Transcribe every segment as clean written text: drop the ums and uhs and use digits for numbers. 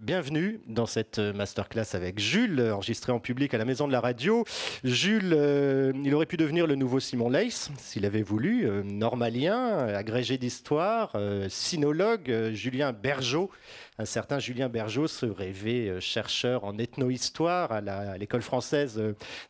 Bienvenue dans cette masterclass avec Jules, enregistrée en public à la Maison de la Radio. Jules, il aurait pu devenir le nouveau Simon Leys, s'il avait voulu, normalien, agrégé d'histoire, sinologue, Julien Bergeaud. Un certain Julien Bergeaud se rêvait chercheur en ethno-histoire à l'école française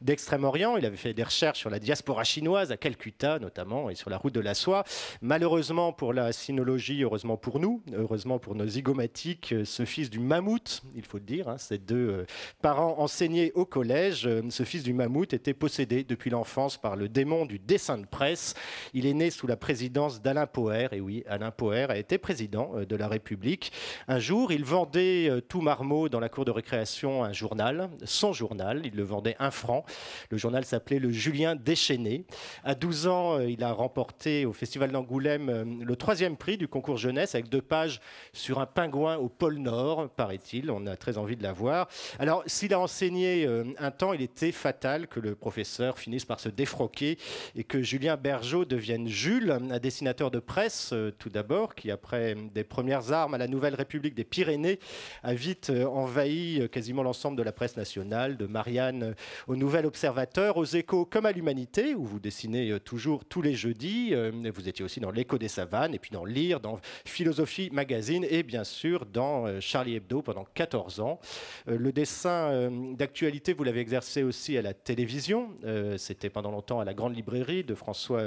d'Extrême-Orient. Il avait fait des recherches sur la diaspora chinoise à Calcutta notamment et sur la route de la soie. Malheureusement pour la sinologie, heureusement pour nous, heureusement pour nos zygomatiques, ce fils du mammouth, il faut le dire, hein, ces deux parents enseignés au collège, ce fils du mammouth était possédé depuis l'enfance par le démon du dessin de presse. Il est né sous la présidence d'Alain Poher, et oui, Alain Poher a été président de la République. Un jour, il vendait tout marmot dans la cour de récréation un journal, son journal, il le vendait 1 franc. Le journal s'appelait Le Julien Déchaîné. À 12 ans, il a remporté au Festival d'Angoulême le 3e prix du concours jeunesse avec 2 pages sur un pingouin au pôle Nord, paraît-il. On a très envie de la voir. Alors, s'il a enseigné un temps, il était fatal que le professeur finisse par se défroquer et que Julien Bergeaud devienne Jules, un dessinateur de presse, tout d'abord, qui, après des premières armes à la Nouvelle République des Pyrénées, a vite envahi quasiment l'ensemble de la presse nationale, de Marianne au Nouvel Observateur, aux Échos comme à l'Humanité, où vous dessinez toujours tous les jeudis. Vous étiez aussi dans l'Écho des Savanes, et puis dans Lire, dans Philosophie Magazine, et bien sûr dans Charlie Hebdo pendant 14 ans. Le dessin d'actualité, vous l'avez exercé aussi à la télévision. C'était pendant longtemps à la Grande Librairie de François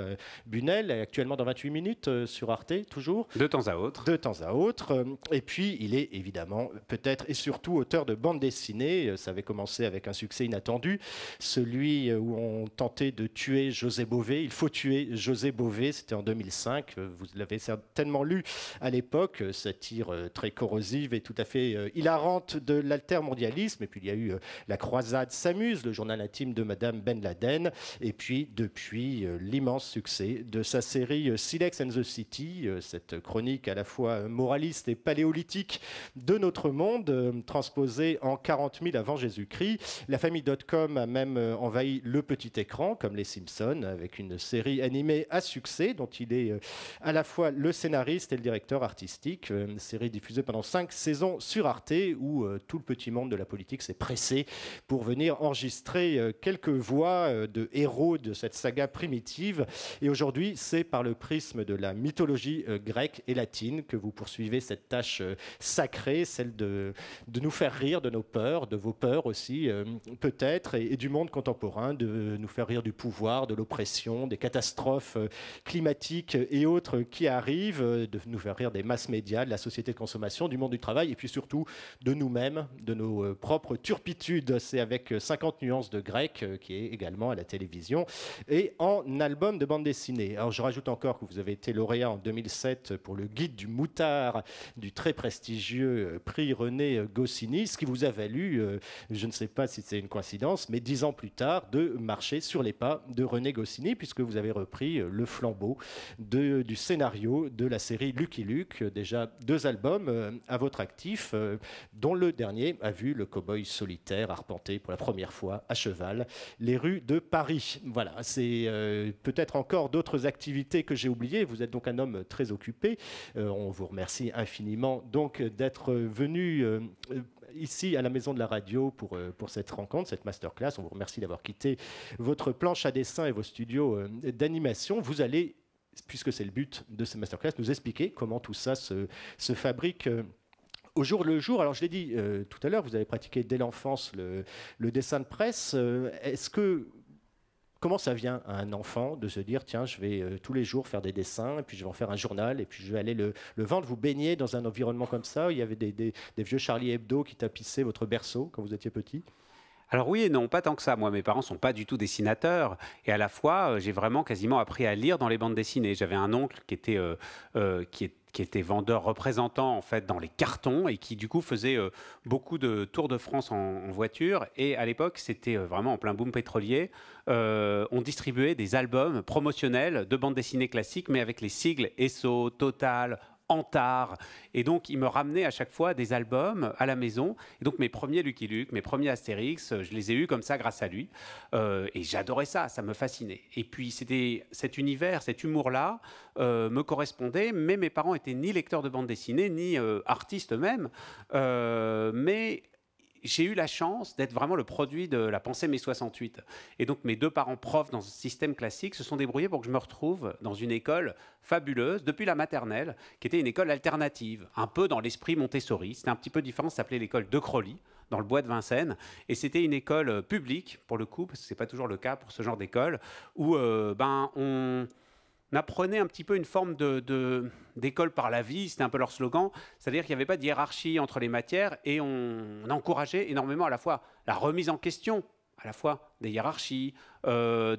Bunel, actuellement dans 28 minutes sur Arte, toujours. De temps à autre. De temps à autre. Et puis, il est évidemment, peut-être et surtout, auteur de bande dessinée. Ça avait commencé avec un succès inattendu, celui où on tentait de tuer José Bové. Il faut tuer José Bové, c'était en 2005. Vous l'avez certainement lu à l'époque, satire très corrosive et tout à fait hilarante de l'altermondialisme. Et puis, il y a eu La Croisade s'amuse, le journal intime de Madame Ben Laden. Et puis, depuis, l'immense succès de sa série Silex and the City, cette chronique à la fois moraliste et paléolithique de notre monde, transposée en 40 000 avant Jésus-Christ. La famille.com a même envahi le petit écran, comme les Simpsons, avec une série animée à succès, dont il est à la fois le scénariste et le directeur artistique. Une série diffusée pendant 5 saisons sur Arte, où tout le petit monde de la politique s'est pressé pour venir enregistrer quelques voix de héros de cette saga primitive. Et aujourd'hui, c'est par le prisme de la mythologie grecque et latine que vous poursuivez cette tâche sacrée, celle de nous faire rire de nos peurs, de vos peurs aussi, peut-être, et du monde contemporain, de nous faire rire du pouvoir, de l'oppression, des catastrophes climatiques et autres qui arrivent, de nous faire rire des masses médias, de la société de consommation, du monde du travail, et puis surtout de nous-mêmes, de nos propres turpitudes. C'est avec 50 nuances de grec, qui est également à la télévision, et en album de bande dessinée. Alors je rajoute encore que vous avez été lauréat en 2007 pour le Guide du Moutard, du très prestigieux prix René Goscinny, ce qui vous a valu, je ne sais pas si c'est une coïncidence, mais 10 ans plus tard, de marcher sur les pas de René Goscinny, puisque vous avez repris le flambeau du scénario de la série Lucky Luke, déjà 2 albums à votre actif, dont le dernier a vu le cow-boy solitaire arpenter pour la première fois à cheval les rues de Paris. Voilà, c'est peut-être encore d'autres activités que j'ai oubliées. Vous êtes donc un homme très occupé. On vous remercie infiniment donc d'être venu ici à la Maison de la Radio pour cette rencontre, cette masterclass. On vous remercie d'avoir quitté votre planche à dessin et vos studios d'animation. Vous allez, puisque c'est le but de cette masterclass, nous expliquer comment tout ça se fabrique au jour le jour. Alors je l'ai dit tout à l'heure, vous avez pratiqué dès l'enfance le dessin de presse. Comment ça vient à un enfant de se dire tiens, je vais tous les jours faire des dessins, et puis je vais en faire un journal, et puis je vais aller le vendre? Vous baignez dans un environnement comme ça? Il y avait des vieux Charlie Hebdo qui tapissaient votre berceau quand vous étiez petit? Alors oui et non, pas tant que ça. Moi, mes parents sont pas du tout dessinateurs. Et à la fois, j'ai vraiment quasiment appris à lire dans les bandes dessinées. J'avais un oncle qui était vendeur représentant en fait dans les cartons et qui du coup faisait beaucoup de tours de France en voiture. Et à l'époque, c'était vraiment en plein boom pétrolier. On distribuait des albums promotionnels de bandes dessinées classiques, mais avec les sigles Esso, Total, Antar. Et donc, il me ramenait à chaque fois des albums à la maison. Et donc, mes premiers Lucky Luke, mes premiers Astérix, je les ai eus comme ça grâce à lui. Et j'adorais ça, ça me fascinait. Et puis, c'était cet univers, cet humour-là me correspondait, mais mes parents étaient ni lecteurs de bande dessinée, ni artistes eux-mêmes. Mais j'ai eu la chance d'être vraiment le produit de la pensée mai 68. Et donc, mes deux parents profs dans ce système classique se sont débrouillés pour que je me retrouve dans une école fabuleuse, depuis la maternelle, qui était une école alternative, un peu dans l'esprit Montessori. C'était un petit peu différent, ça s'appelait l'école de Crolly, dans le bois de Vincennes. Et c'était une école publique, pour le coup, parce que ce n'est pas toujours le cas pour ce genre d'école, où on apprenait un petit peu une forme d'école par la vie, c'était un peu leur slogan, c'est-à-dire qu'il n'y avait pas de hiérarchie entre les matières et on encourageait énormément à la fois la remise en question, à la fois des hiérarchies, des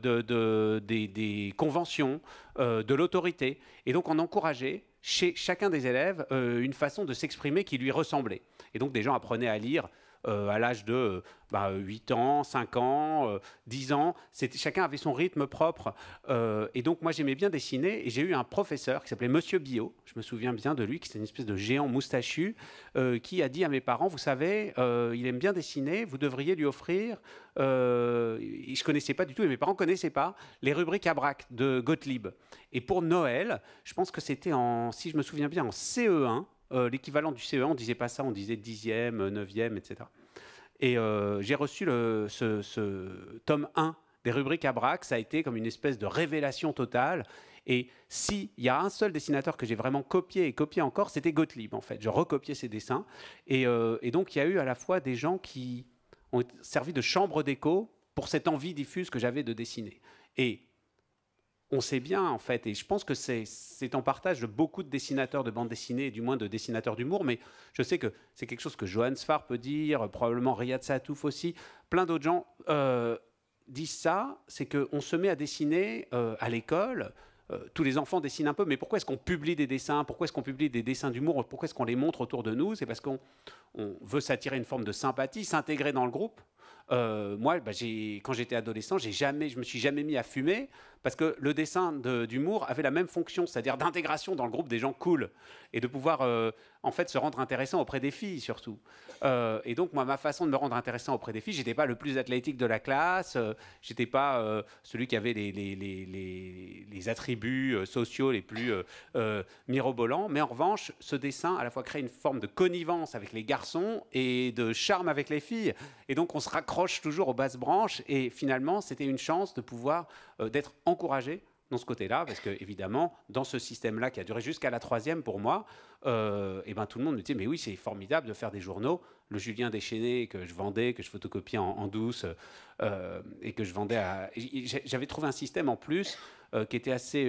conventions, de l'autorité. Et donc on encourageait chez chacun des élèves une façon de s'exprimer qui lui ressemblait. Et donc des gens apprenaient à lire à l'âge de 8 ans, 5 ans, 10 ans. Chacun avait son rythme propre. Et donc, moi, j'aimais bien dessiner. Et j'ai eu un professeur qui s'appelait Monsieur Billot. Je me souviens bien de lui, qui était une espèce de géant moustachu, qui a dit à mes parents, vous savez, il aime bien dessiner, vous devriez lui offrir... je ne connaissais pas du tout, et mes parents ne connaissaient pas, les rubriques à braque de Gottlieb. Et pour Noël, je pense que c'était, si je me souviens bien, en CE1, l'équivalent du CE1, on ne disait pas ça, on disait 10e, 9e, etc. Et j'ai reçu ce tome 1 des rubriques à braque, ça a été comme une espèce de révélation totale. Et s'il y a un seul dessinateur que j'ai vraiment copié et copié encore, c'était Gottlieb, en fait. Je recopiais ses dessins. Et donc, il y a eu à la fois des gens qui ont servi de chambre d'écho pour cette envie diffuse que j'avais de dessiner. Et on sait bien, en fait, et je pense que c'est en partage de beaucoup de dessinateurs de bande dessinée, du moins de dessinateurs d'humour, mais je sais que c'est quelque chose que Johan Sfar peut dire, probablement Riyad Satouf aussi, plein d'autres gens disent ça, c'est qu'on se met à dessiner à l'école, tous les enfants dessinent un peu, mais pourquoi est-ce qu'on publie des dessins? Pourquoi est-ce qu'on publie des dessins d'humour? Pourquoi est-ce qu'on les montre autour de nous? C'est parce qu'on veut s'attirer une forme de sympathie, s'intégrer dans le groupe. Moi, quand j'étais adolescent, je me suis jamais mis à fumer parce que le dessin d'humour avait la même fonction, c'est-à-dire d'intégration dans le groupe des gens cool et de pouvoir en fait se rendre intéressant auprès des filles surtout. Et donc moi, ma façon de me rendre intéressant auprès des filles, j'étais pas le plus athlétique de la classe, j'étais pas celui qui avait les attributs sociaux les plus mirobolants, mais en revanche, ce dessin à la fois crée une forme de connivence avec les garçons et de charme avec les filles. Et donc on se raccroche toujours aux basses branches et finalement, c'était une chance de pouvoir d'être encouragé dans ce côté-là, parce que évidemment, dans ce système-là qui a duré jusqu'à la 3e pour moi, et ben tout le monde me disait mais oui, c'est formidable de faire des journaux. Le Julien Déchaîné que je vendais, que je photocopiais en douce et que je vendais à... J'avais trouvé un système en plus qui était assez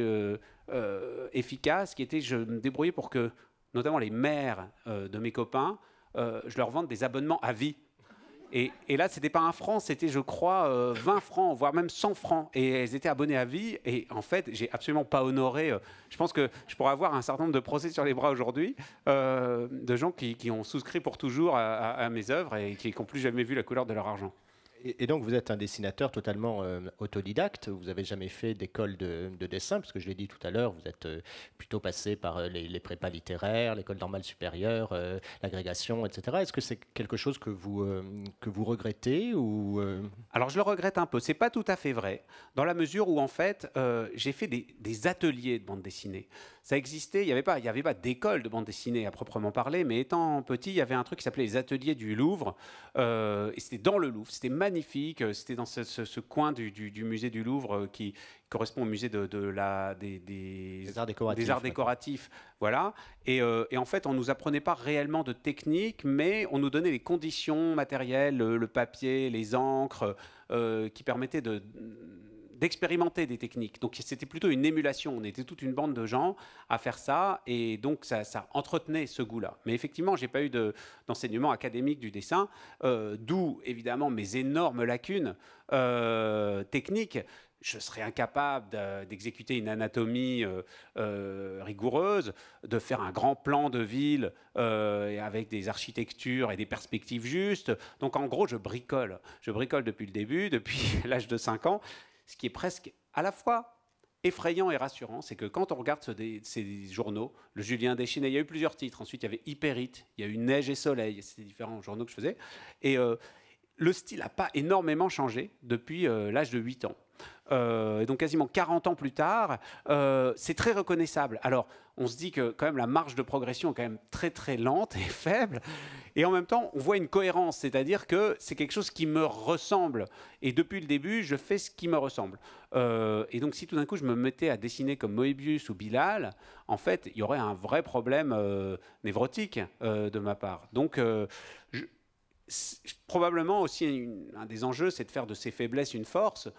efficace, qui était, je me débrouillais pour que, notamment les mères de mes copains, je leur vende des abonnements à vie. Et là, ce n'était pas 1 franc, c'était, je crois, 20 francs, voire même 100 francs. Et elles étaient abonnées à vie. Et en fait, j'ai absolument pas honoré. Je pense que je pourrais avoir un certain nombre de procès sur les bras aujourd'hui de gens qui ont souscrit pour toujours à mes œuvres et qui n'ont plus jamais vu la couleur de leur argent. Et donc, vous êtes un dessinateur totalement autodidacte. Vous n'avez jamais fait d'école de dessin, parce que je l'ai dit tout à l'heure, vous êtes plutôt passé par les prépas littéraires, l'école normale supérieure, l'agrégation, etc. Est-ce que c'est quelque chose que vous regrettez ou Alors, je le regrette un peu. C'est pas tout à fait vrai, dans la mesure où, en fait, j'ai fait des ateliers de bande dessinée. Ça existait, il n'y avait pas d'école de bande dessinée à proprement parler, mais étant petit, il y avait un truc qui s'appelait les ateliers du Louvre, et c'était dans le Louvre, c'était magnifique, c'était dans ce coin du musée du Louvre qui correspond au musée des arts décoratifs. Voilà. Et en fait, on ne nous apprenait pas réellement de technique, mais on nous donnait les conditions matérielles, le papier, les encres, qui permettaient d'expérimenter des techniques. Donc c'était plutôt une émulation. On était toute une bande de gens à faire ça, et donc ça entretenait ce goût-là. Mais effectivement, j'ai pas eu d'enseignement académique du dessin, d'où évidemment mes énormes lacunes techniques. Je serais incapable d'exécuter une anatomie rigoureuse, de faire un grand plan de ville avec des architectures et des perspectives justes. Donc en gros, je bricole. Je bricole depuis le début, depuis l'âge de 5 ans, ce qui est presque à la fois effrayant et rassurant, c'est que quand on regarde ces journaux, le Julien Déchiné, il y a eu plusieurs titres. Ensuite, il y avait Hyperite, il y a eu Neige et Soleil, c'est différents journaux que je faisais. Et le style n'a pas énormément changé depuis l'âge de 8 ans. Et donc quasiment 40 ans plus tard, c'est très reconnaissable. Alors, on se dit que quand même la marge de progression est quand même très très lente et faible, et en même temps, on voit une cohérence, c'est-à-dire que c'est quelque chose qui me ressemble, et depuis le début, je fais ce qui me ressemble. Et donc, si tout d'un coup, je me mettais à dessiner comme Moebius ou Bilal, en fait, il y aurait un vrai problème névrotique de ma part. Donc, probablement aussi, un des enjeux, c'est de faire de ces faiblesses une force,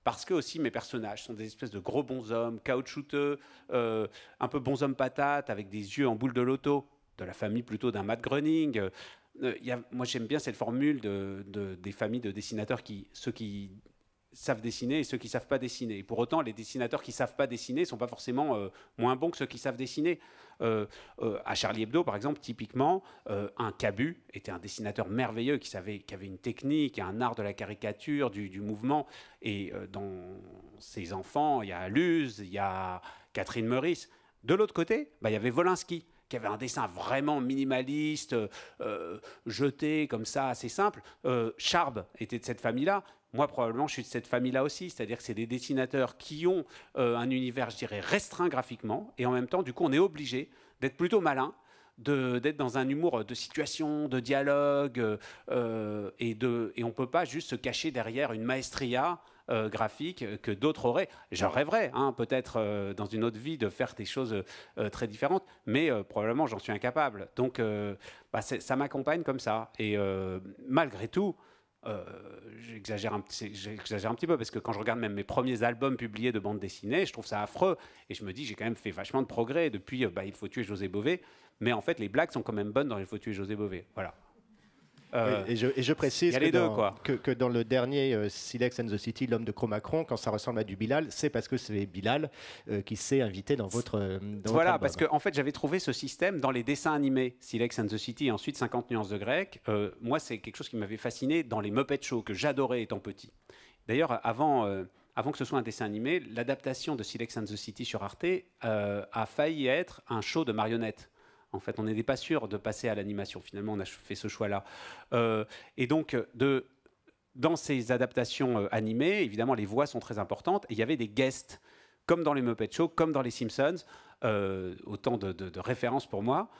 parce que aussi mes personnages sont des espèces de gros bonshommes, caoutchouteux, un peu bonshommes patates, avec des yeux en boule de loto, de la famille plutôt d'un Matt Groening. Moi, j'aime bien cette formule des familles de dessinateurs, ceux qui savent dessiner et ceux qui ne savent pas dessiner. Et pour autant, les dessinateurs qui ne savent pas dessiner ne sont pas forcément moins bons que ceux qui savent dessiner. À Charlie Hebdo, par exemple, typiquement, un Cabu était un dessinateur merveilleux qui avait une technique, un art de la caricature, du mouvement. Et dans ses enfants, il y a Luz, il y a Catherine Meurice. De l'autre côté, il y avait Wolinski, qui avait un dessin vraiment minimaliste, jeté comme ça, assez simple. Charb était de cette famille-là. Moi, probablement, je suis de cette famille-là aussi, c'est-à-dire que c'est des dessinateurs qui ont un univers, je dirais, restreint graphiquement, et en même temps, du coup, on est obligé d'être plutôt malin, d'être dans un humour de situation, de dialogue, et on ne peut pas juste se cacher derrière une maestria graphique que d'autres auraient. J'en rêverais, hein, peut-être dans une autre vie, de faire des choses très différentes, mais probablement, j'en suis incapable. Donc, ça m'accompagne comme ça. Et malgré tout, j'exagère un petit peu, parce que quand je regarde même mes premiers albums publiés de bande dessinée, je trouve ça affreux, et je me dis j'ai quand même fait vachement de progrès depuis Il faut tuer José Bové, mais en fait les blagues sont quand même bonnes dans Il faut tuer José Bové, voilà. Oui, et je précise que dans le dernier Silex and the City, l'homme de Cro-Magnon, quand ça ressemble à du Bilal, c'est parce que c'est Bilal qui s'est invité dans votre voilà, votre parce que en fait j'avais trouvé ce système dans les dessins animés Silex and the City et ensuite 50 nuances de grec. Moi, c'est quelque chose qui m'avait fasciné dans les Muppet Show, que j'adorais étant petit. D'ailleurs, avant que ce soit un dessin animé, l'adaptation de Silex and the City sur Arte a failli être un show de marionnettes. En fait, on n'était pas sûr de passer à l'animation. Finalement, on a fait ce choix-là. Et donc, dans ces adaptations animées, évidemment, les voix sont très importantes. Et il y avait des guests, comme dans les Muppet Show, comme dans les Simpsons, autant de références pour moi,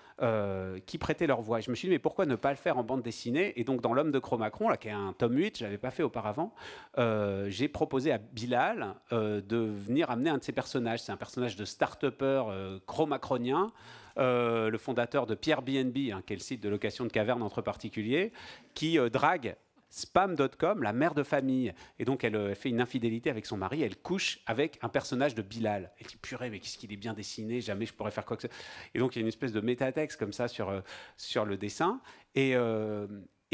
qui prêtaient leur voix. Et je me suis dit, mais pourquoi ne pas le faire en bande dessinée? Et donc, dans L'homme de Cro-Magnon, qui est un tome 8, je ne l'avais pas fait auparavant, j'ai proposé à Bilal de venir amener un de ses personnages. C'est un personnage de start-upper cro-macronien, le fondateur de Pierre BNB, qui est le site de location de cavernes entre particuliers, qui drague Spam.com, la mère de famille. Et donc, elle fait une infidélité avec son mari, elle couche avec un personnage de Bilal. Elle dit, purée, mais qu'est-ce qu'il est bien dessiné, jamais je pourrais faire quoi que ce soit. Et donc, il y a une espèce de métatexte comme ça sur le dessin. Et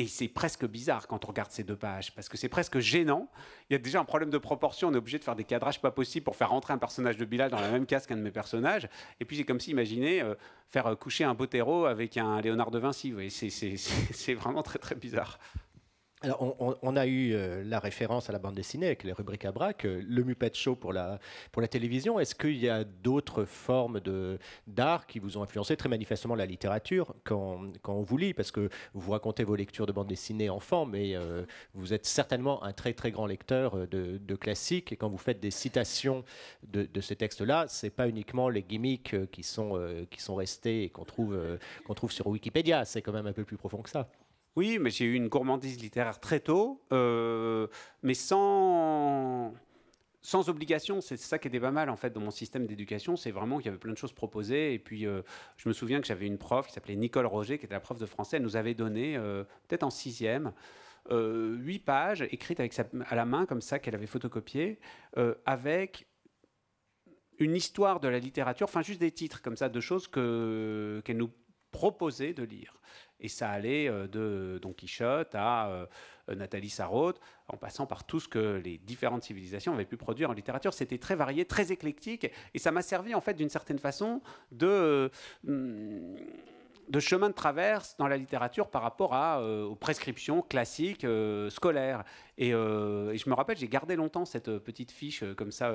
c'est presque bizarre quand on regarde ces deux pages, parce que c'est presque gênant. Il y a déjà un problème de proportion, on est obligé de faire des cadrages pas possibles pour faire rentrer un personnage de Bilal dans la même case qu'un de mes personnages. Et puis c'est comme si, imaginez, faire coucher un Botero avec un Léonard de Vinci. Vous voyez, c'est vraiment très très bizarre. Alors, on a eu la référence à la bande dessinée avec les rubriques à braque, le Muppet Show pour la télévision. Est-ce qu'il y a d'autres formes d'art qui vous ont influencé, très manifestement la littérature, quand on vous lit? Parce que vous racontez vos lectures de bande dessinée enfant, mais vous êtes certainement un très très grand lecteur de classiques. Et quand vous faites des citations de ces textes-là, ce n'est pas uniquement les gimmicks qui sont restés et qu'on trouve sur Wikipédia. C'est quand même un peu plus profond que ça. Oui, mais j'ai eu une gourmandise littéraire très tôt, mais sans obligation. C'est ça qui était pas mal en fait dans mon système d'éducation, c'est vraiment qu'il y avait plein de choses proposées. Et puis je me souviens que j'avais une prof qui s'appelait Nicole Roger, qui était la prof de français. Elle nous avait donné, peut-être en 6e, 8 pages écrites à la main comme ça, qu'elle avait photocopiées, avec une histoire de la littérature, enfin juste des titres comme ça, de choses qu'elle nous proposait de lire. Et ça allait de Don Quichotte à Nathalie Sarraute, en passant par tout ce que les différentes civilisations avaient pu produire en littérature. C'était très varié, très éclectique, et ça m'a servi en fait d'une certaine façon de chemin de traverse dans la littérature par rapport aux prescriptions classiques scolaires. Et je me rappelle, j'ai gardé longtemps cette petite fiche comme ça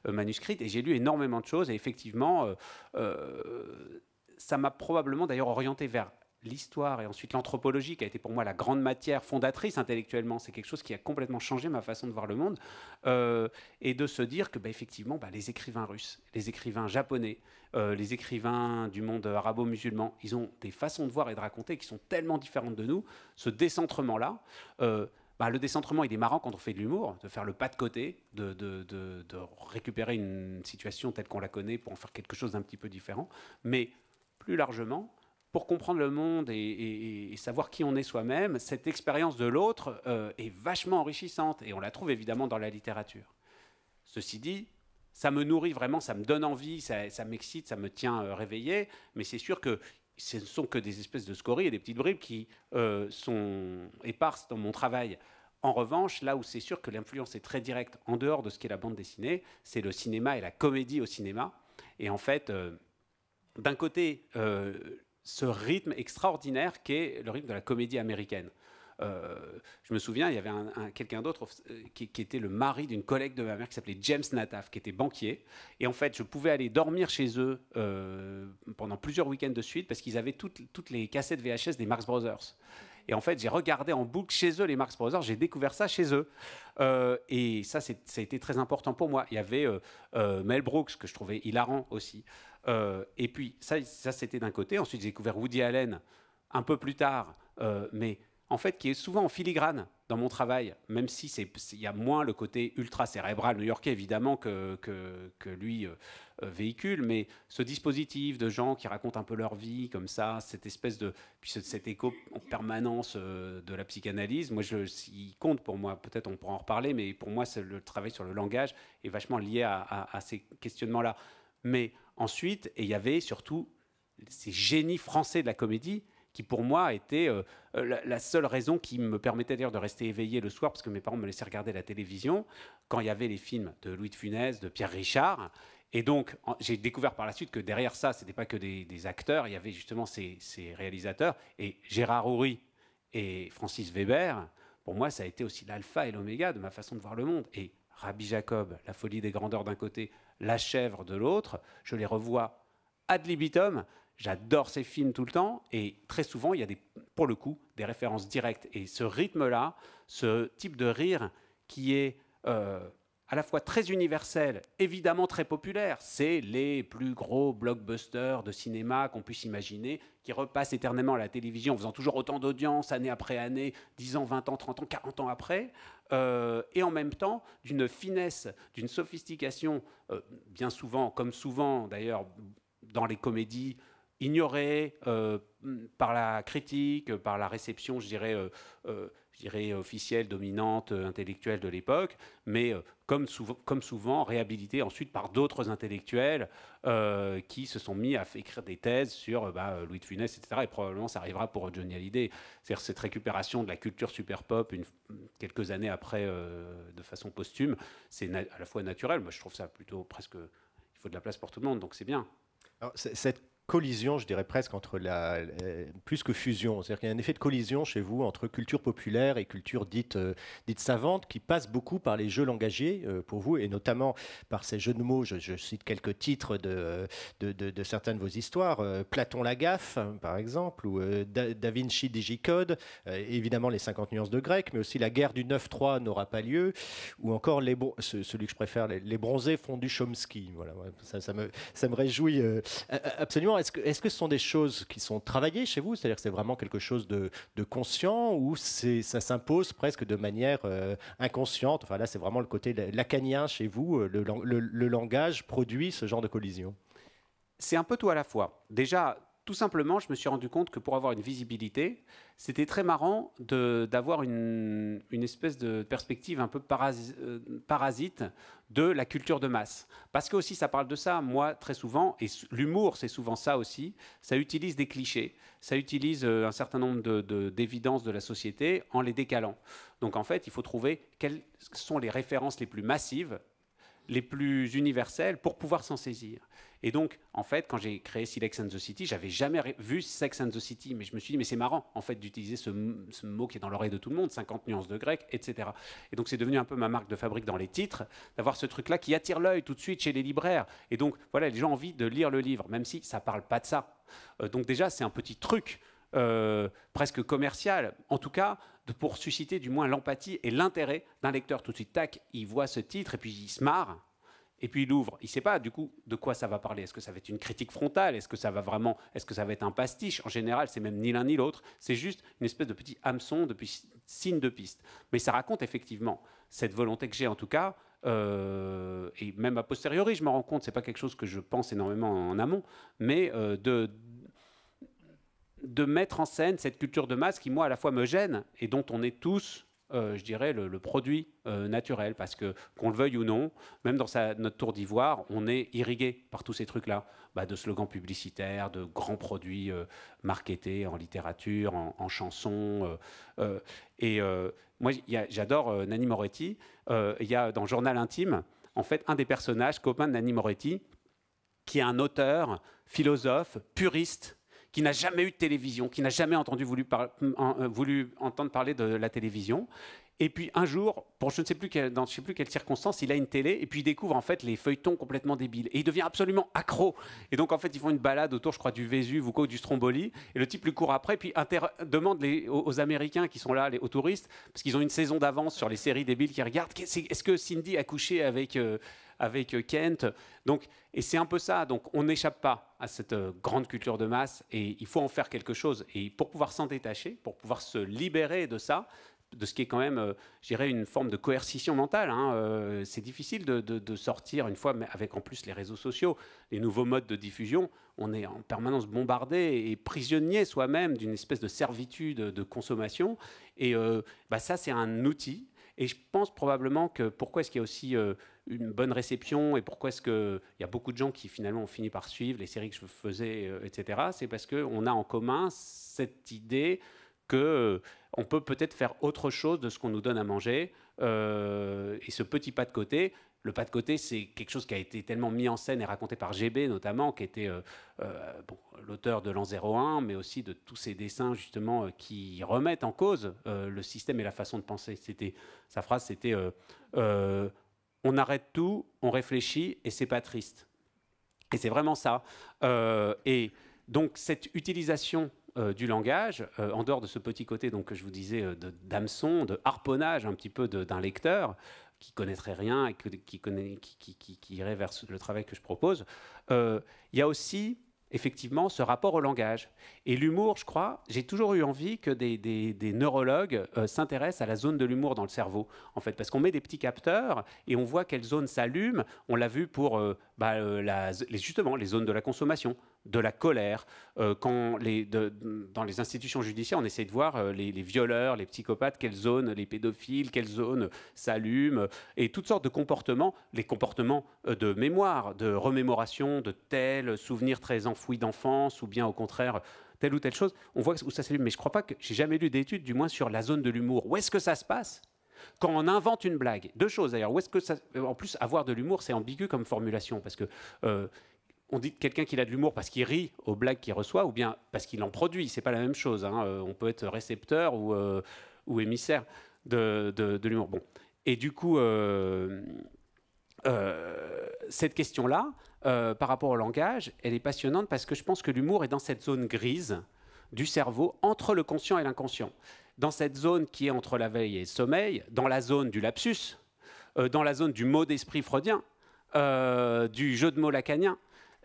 manuscrite, et j'ai lu énormément de choses. Et effectivement, ça m'a probablement d'ailleurs orienté vers l'histoire et ensuite l'anthropologie, qui a été pour moi la grande matière fondatrice intellectuellement. C'est quelque chose qui a complètement changé ma façon de voir le monde. Et de se dire que effectivement, les écrivains russes, les écrivains japonais, les écrivains du monde arabo-musulman, ils ont des façons de voir et de raconter qui sont tellement différentes de nous. Ce décentrement-là, le décentrement, il est marrant quand on fait de l'humour, de faire le pas de côté, de récupérer une situation telle qu'on la connaît pour en faire quelque chose d'un petit peu différent. Mais plus largement, pour comprendre le monde et savoir qui on est soi-même, cette expérience de l'autre est vachement enrichissante, et on la trouve évidemment dans la littérature. Ceci dit, ça me nourrit vraiment, ça me donne envie, ça m'excite, ça me tient réveillé, mais c'est sûr que ce ne sont que des espèces de scories et des petites bribes qui sont éparses dans mon travail. En revanche, là où c'est sûr que l'influence est très directe, en dehors de ce qu'est la bande dessinée, c'est le cinéma et la comédie au cinéma. Et en fait, d'un côté, ce rythme extraordinaire qu'est le rythme de la comédie américaine. Je me souviens, il y avait quelqu'un d'autre qui était le mari d'une collègue de ma mère qui s'appelait James Nataf, qui était banquier. Et en fait, je pouvais aller dormir chez eux pendant plusieurs week-ends de suite parce qu'ils avaient toutes les cassettes VHS des Marx Brothers. Et en fait, j'ai regardé en boucle chez eux les Marx Brothers, j'ai découvert ça chez eux. Et ça a été très important pour moi. Il y avait Mel Brooks, que je trouvais hilarant aussi. Et puis, ça c'était d'un côté. Ensuite, j'ai découvert Woody Allen un peu plus tard, mais en fait, qui est souvent en filigrane dans mon travail, même si il y a moins le côté ultra cérébral new-yorkais, évidemment, que lui véhicule, mais ce dispositif de gens qui racontent un peu leur vie, comme ça, cette espèce de... Puis cet écho en permanence de la psychanalyse, moi, il compte pour moi, peut-être on pourra en reparler, mais pour moi, le travail sur le langage est vachement lié à ces questionnements-là. Mais ensuite, et il y avait surtout ces génies français de la comédie qui, pour moi, étaient la seule raison qui me permettait d'ailleurs de rester éveillé le soir, parce que mes parents me laissaient regarder la télévision, quand il y avait les films de Louis de Funès, de Pierre Richard. Et donc, j'ai découvert par la suite que derrière ça, ce n'était pas que des acteurs, il y avait justement ces réalisateurs. Et Gérard Houry et Francis Weber, pour moi, ça a été aussi l'alpha et l'oméga de ma façon de voir le monde. Et Rabbi Jacob, La folie des grandeurs d'un côté, La chèvre de l'autre, je les revois ad libitum. J'adore ces films tout le temps, et très souvent, il y a pour le coup des références directes. Et ce rythme-là, ce type de rire qui est à la fois très universel, évidemment très populaire, c'est les plus gros blockbusters de cinéma qu'on puisse imaginer, qui repassent éternellement à la télévision, en faisant toujours autant d'audience, année après année, 10 ans, 20 ans, 30 ans, 40 ans après, et en même temps, d'une finesse, d'une sophistication, bien souvent, comme souvent d'ailleurs dans les comédies, ignoré par la critique, par la réception, je dirais officielle, dominante, intellectuelle de l'époque, mais comme souvent réhabilité ensuite par d'autres intellectuels qui se sont mis à écrire des thèses sur Louis de Funès, etc. Et probablement ça arrivera pour Johnny Hallyday. C'est-à-dire cette récupération de la culture super pop quelques années après, de façon posthume, c'est à la fois naturel. Moi, je trouve ça plutôt presque... Il faut de la place pour tout le monde, donc c'est bien. Alors, cette collision, je dirais presque, entre plus que fusion, c'est-à-dire qu'il y a un effet de collision chez vous entre culture populaire et culture dite savante, qui passe beaucoup par les jeux langagiers pour vous, et notamment par ces jeux de mots. Je cite quelques titres de certaines de vos histoires. Platon la gaffe, par exemple, ou Da Vinci Digicode, évidemment les 50 nuances de grec, mais aussi la guerre du 9-3 n'aura pas lieu, ou encore celui que je préfère, les bronzés fondus Chomsky. Voilà, ça me réjouit absolument. Est-ce que ce sont des choses qui sont travaillées chez vous? C'est-à-dire que c'est vraiment quelque chose de conscient, ou ça s'impose presque de manière inconsciente? Enfin là, c'est vraiment le côté lacanien chez vous. Le langage produit ce genre de collision. C'est un peu tout à la fois. Déjà, tout simplement, je me suis rendu compte que pour avoir une visibilité, c'était très marrant d'avoir une espèce de perspective un peu parasite de la culture de masse. Parce que aussi, ça parle de ça. Moi, très souvent, et l'humour, c'est souvent ça aussi, ça utilise des clichés, ça utilise un certain nombre d'évidences de la société en les décalant. Donc en fait, il faut trouver quelles sont les références les plus massives, les plus universels pour pouvoir s'en saisir. Et donc, en fait, quand j'ai créé Silex and the City, j'avais jamais vu Sex and the City, mais je me suis dit, mais c'est marrant, en fait, d'utiliser ce mot qui est dans l'oreille de tout le monde, 50 nuances de grec, etc. Et donc, c'est devenu un peu ma marque de fabrique dans les titres, d'avoir ce truc-là qui attire l'œil tout de suite chez les libraires. Et donc, voilà, les gens ont envie de lire le livre, même si ça ne parle pas de ça. Donc déjà, c'est un petit truc presque commercial, en tout cas, pour susciter du moins l'empathie et l'intérêt d'un lecteur. Tout de suite, tac, il voit ce titre et puis il se marre. Et puis il ouvre. Il ne sait pas du coup de quoi ça va parler. Est-ce que ça va être une critique frontale? Est-ce que ça va être un pastiche? En général, c'est même ni l'un ni l'autre. C'est juste une espèce de petit hameçon, de signe de piste. Mais ça raconte effectivement cette volonté que j'ai en tout cas. Et même a posteriori, je me rends compte, c'est pas quelque chose que je pense énormément en amont, mais de mettre en scène cette culture de masse qui, moi, à la fois me gêne et dont on est tous, je dirais, le produit naturel, parce que, qu'on le veuille ou non, même dans notre tour d'ivoire, on est irrigué par tous ces trucs-là, de slogans publicitaires, de grands produits marketés en littérature, en chansons. Moi, j'adore Nanni Moretti. Il y a dans Journal intime, en fait, un des personnages, copain de Nanni Moretti, qui est un auteur, philosophe, puriste, qui n'a jamais eu de télévision, qui n'a jamais voulu entendre parler de la télévision. Et puis un jour, dans je ne sais plus quelle circonstance, il a une télé et puis il découvre en fait les feuilletons complètement débiles. Et il devient absolument accro. Et donc en fait, ils font une balade autour, je crois, du Vésuve ou du Stromboli. Et le type lui court après, puis demande aux Américains qui sont là, aux touristes, parce qu'ils ont une saison d'avance sur les séries débiles qu'ils regardent, est-ce que Cindy a couché avec Kent. Donc, et c'est un peu ça. Donc, on n'échappe pas à cette grande culture de masse et il faut en faire quelque chose. Et pour pouvoir s'en détacher, pour pouvoir se libérer de ça, de ce qui est quand même, je dirais, une forme de coercition mentale. C'est difficile de sortir une fois, mais avec en plus les réseaux sociaux, les nouveaux modes de diffusion, on est en permanence bombardé et prisonnier soi-même d'une espèce de servitude de consommation. Et ça, c'est un outil. Et je pense probablement que pourquoi est-ce qu'il y a aussi une bonne réception et pourquoi est-ce qu'il y a beaucoup de gens qui finalement ont fini par suivre les séries que je faisais, etc. C'est parce qu'on a en commun cette idée qu'on peut peut-être faire autre chose de ce qu'on nous donne à manger. Et ce petit pas de côté, le pas de côté, c'est quelque chose qui a été tellement mis en scène et raconté par GB notamment, qui était l'auteur de l'an 01, mais aussi de tous ces dessins justement qui remettent en cause le système et la façon de penser. Sa phrase, c'était on arrête tout, on réfléchit et c'est pas triste. Et c'est vraiment ça. Et donc cette utilisation du langage, en dehors de ce petit côté donc, que je vous disais d'hameçon, de harponnage un petit peu d'un lecteur qui connaîtrait rien et qui irait vers le travail que je propose, il y a aussi effectivement ce rapport au langage. Et l'humour, je crois, j'ai toujours eu envie que des neurologues s'intéressent à la zone de l'humour dans le cerveau, en fait, parce qu'on met des petles capteurs et on voit quelle zone s'allume. On l'a vu pour justement les zones de la consommation, de la colère. Dans les institutions judiciaires, on essaie de voir les violeurs, les psychopathes, quelle zone, les pédophiles, quelle zone s'allume, et toutes sortes de comportements, les comportements de mémoire, de remémoration de tels souvenirs très enfouis d'enfance, ou bien au contraire telle ou telle chose. On voit où ça s'allume, mais je ne crois pas que j'ai jamais lu d'études, du moins sur la zone de l'humour. Où est-ce que ça se passe quand on invente une blague? Deux choses d'ailleurs. Où est-ce que ça... En plus, avoir de l'humour, c'est ambigu comme formulation, parce que on dit de quelqu'un qu'il a de l'humour parce qu'il rit aux blagues qu'il reçoit, ou bien parce qu'il en produit. C'est pas la même chose. On peut être récepteur ou émissaire de l'humour. Bon. Et du coup, cette question-là, par rapport au langage, elle est passionnante parce que je pense que l'humour est dans cette zone grise du cerveau entre le conscient et l'inconscient. Dans cette zone qui est entre la veille et le sommeil, dans la zone du lapsus, dans la zone du mot d'esprit freudien, du jeu de mots lacanien.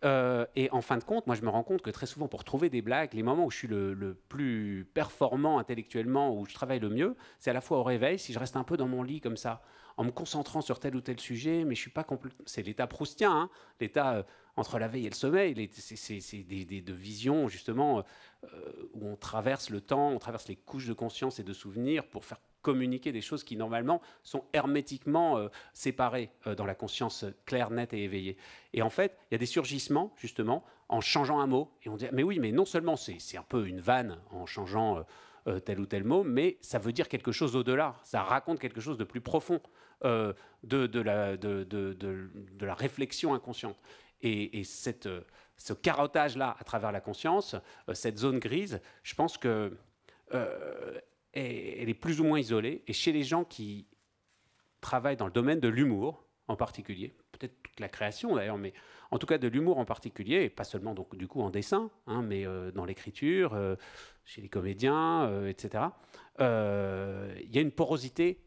Et en fin de compte, moi je me rends compte que très souvent pour trouver des blagues, les moments où je suis le plus performant intellectuellement, où je travaille le mieux, c'est à la fois au réveil, si je reste un peu dans mon lit comme ça, en me concentrant sur tel ou tel sujet, mais je suis pas complètement... C'est l'état proustien, l'état entre la veille et le sommeil, c'est de visions justement où on traverse le temps, on traverse les couches de conscience et de souvenirs pour faire communiquer des choses qui normalement sont hermétiquement séparées dans la conscience claire, nette et éveillée. Et en fait, il y a des surgissements justement en changeant un mot, et on dit mais oui, mais non seulement c'est un peu une vanne en changeant tel ou tel mot, mais ça veut dire quelque chose au-delà. Ça raconte quelque chose de plus profond de la réflexion inconsciente. Et ce carottage-là à travers la conscience, cette zone grise, je pense que elle est plus ou moins isolée. Et chez les gens qui travaillent dans le domaine de l'humour, en particulier, peut-être toute la création d'ailleurs, mais en tout cas de l'humour en particulier, et pas seulement donc, du coup en dessin, hein, mais dans l'écriture, chez les comédiens, etc., il y a une porosité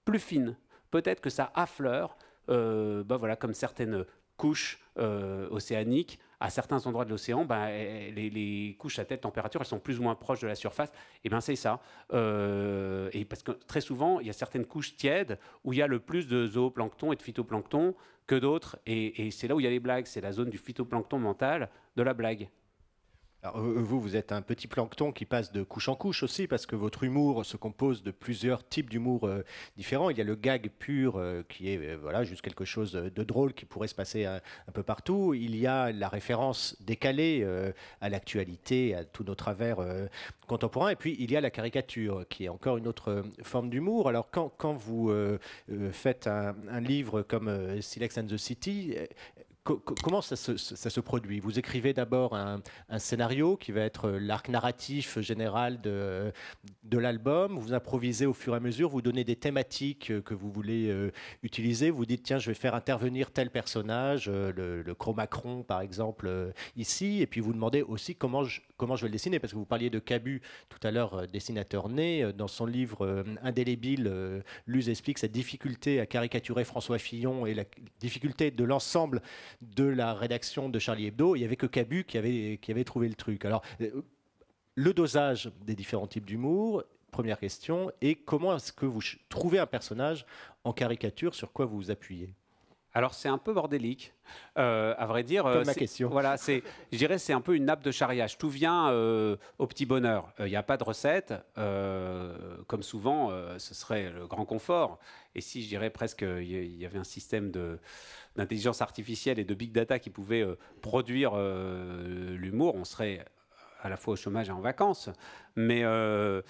plus fine. Peut-être que ça affleure, voilà, comme certaines couches océaniques, à certains endroits de l'océan, les couches à telle température, elles sont plus ou moins proches de la surface. Et bien c'est ça. Et parce que très souvent, il y a certaines couches tièdes où il y a le plus de zooplancton et de phytoplancton que d'autres. Et c'est là où il y a les blagues. C'est la zone du phytoplancton mental de la blague. Alors, vous êtes un petit plancton qui passe de couche en couche aussi, parce que votre humour se compose de plusieurs types d'humour différents. Il y a le gag pur, qui est voilà, juste quelque chose de drôle qui pourrait se passer un peu partout. Il y a la référence décalée à l'actualité, à tous nos travers contemporains. Et puis, il y a la caricature, qui est encore une autre forme d'humour. Alors, quand vous faites un livre comme Silex and the City, comment ça se produit? Vous écrivez d'abord un scénario qui va être l'arc narratif général de l'album, vous improvisez au fur et à mesure, vous donnez des thématiques que vous voulez utiliser, vous dites tiens je vais faire intervenir tel personnage, le Cro-Macron par exemple ici, et puis vous demandez aussi comment je vais le dessiner, parce que vous parliez de Cabu tout à l'heure, dessinateur né, dans son livre Indélébile, Luz explique cette difficulté à caricaturer François Fillon et la difficulté de l'ensemble de la rédaction de Charlie Hebdo. Il n'y avait que Cabu qui avait trouvé le truc. Alors, le dosage des différents types d'humour, première question, et comment est-ce que vous trouvez un personnage en caricature, sur quoi vous vous appuyez? Alors c'est un peu bordélique, à vrai dire. Comme ma question. Voilà, je dirais c'est un peu une nappe de charriage. Tout vient au petit bonheur. Il n'y a pas de recette, comme souvent, ce serait le grand confort. Et si je dirais presque il y avait un système d'intelligence artificielle et de big data qui pouvait produire l'humour, on serait à la fois au chômage et en vacances. Mais je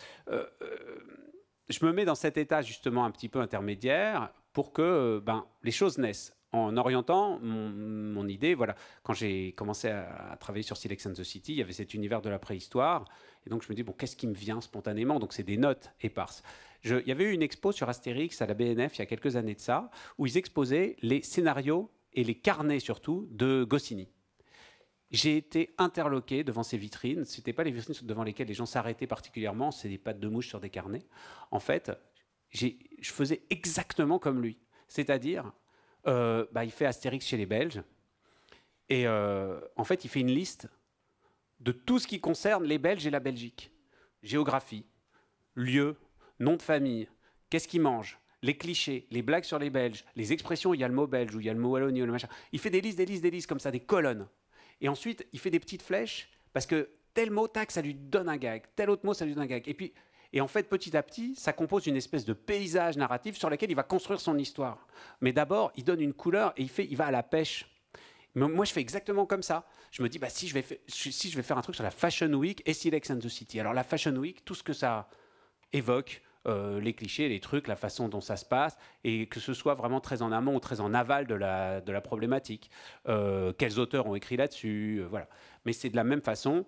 me mets dans cet état justement un petit peu intermédiaire pour que les choses naissent, en orientant mon idée. Voilà. Quand j'ai commencé à travailler sur Silex and the City, il y avait cet univers de la préhistoire, et donc je me dis, qu'est-ce qui me vient spontanément? Donc c'est des notes éparses. Il y avait eu une expo sur Astérix à la BNF il y a quelques années de ça, où ils exposaient les scénarios et les carnets surtout de Goscinny. J'ai été interloqué devant ces vitrines. Ce n'étaient pas les vitrines devant lesquelles les gens s'arrêtaient particulièrement, c'est des pattes de mouche sur des carnets. En fait, je faisais exactement comme lui. C'est-à-dire, il fait Astérix chez les Belges. Et en fait, il fait une liste de tout ce qui concerne les Belges et la Belgique. Géographie, lieu, nom de famille, qu'est-ce qu'ils mangent, les clichés, les blagues sur les Belges, les expressions où il y a le mot belge, où il y a le mot Wallonie, ou le machin. Il fait des listes comme ça, des colonnes. Et ensuite, il fait des petites flèches, parce que tel mot, tac, ça lui donne un gag. Tel autre mot, ça lui donne un gag. Et en fait, petit à petit, ça compose une espèce de paysage narratif sur lequel il va construire son histoire. Mais d'abord, il donne une couleur et il va à la pêche. Mais moi, je fais exactement comme ça. Je me dis, si je vais faire un truc sur la Fashion Week et Silex and the City. Alors la Fashion Week, tout ce que ça évoque, les clichés, les trucs, la façon dont ça se passe, et que ce soit vraiment très en amont ou très en aval de la problématique. Quels auteurs ont écrit là-dessus, voilà. Mais c'est de la même façon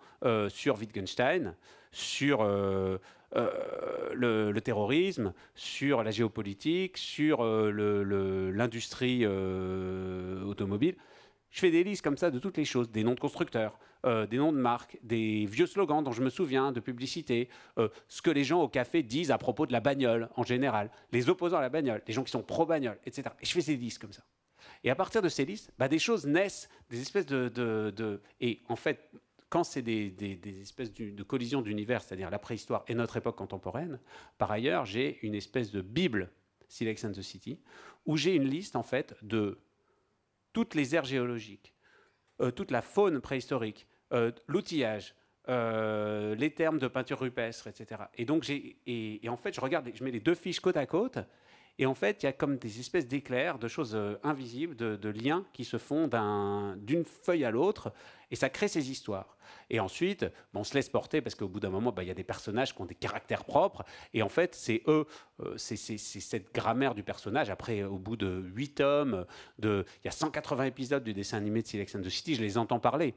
sur Wittgenstein, sur le terrorisme, sur la géopolitique, sur l'industrie automobile. Je fais des listes comme ça de toutes les choses, des noms de constructeurs, des noms de marques, des vieux slogans dont je me souviens, de publicité, ce que les gens au café disent à propos de la bagnole en général, les opposants à la bagnole, les gens qui sont pro-bagnole, etc. Et je fais ces listes comme ça. Et à partir de ces listes, des choses naissent, des espèces Et en fait, quand c'est des espèces de collisions d'univers, c'est-à-dire la préhistoire et notre époque contemporaine, par ailleurs, j'ai une espèce de bible, Silex and the City, où j'ai une liste en fait de toutes les aires géologiques, toute la faune préhistorique, l'outillage, les termes de peinture rupestre, etc. Et donc, en fait, je regarde, je mets les deux fiches côte à côte, Et en fait, il y a comme des espèces d'éclairs, de choses invisibles, de liens qui se font d'une feuille à l'autre, et ça crée ces histoires. Et ensuite, on se laisse porter, parce qu'au bout d'un moment, il y a des personnages qui ont des caractères propres, et en fait, c'est eux, c'est cette grammaire du personnage. Après, au bout de 8 tomes, il y a 180 épisodes du dessin animé de Sex and the City, je les entends parler.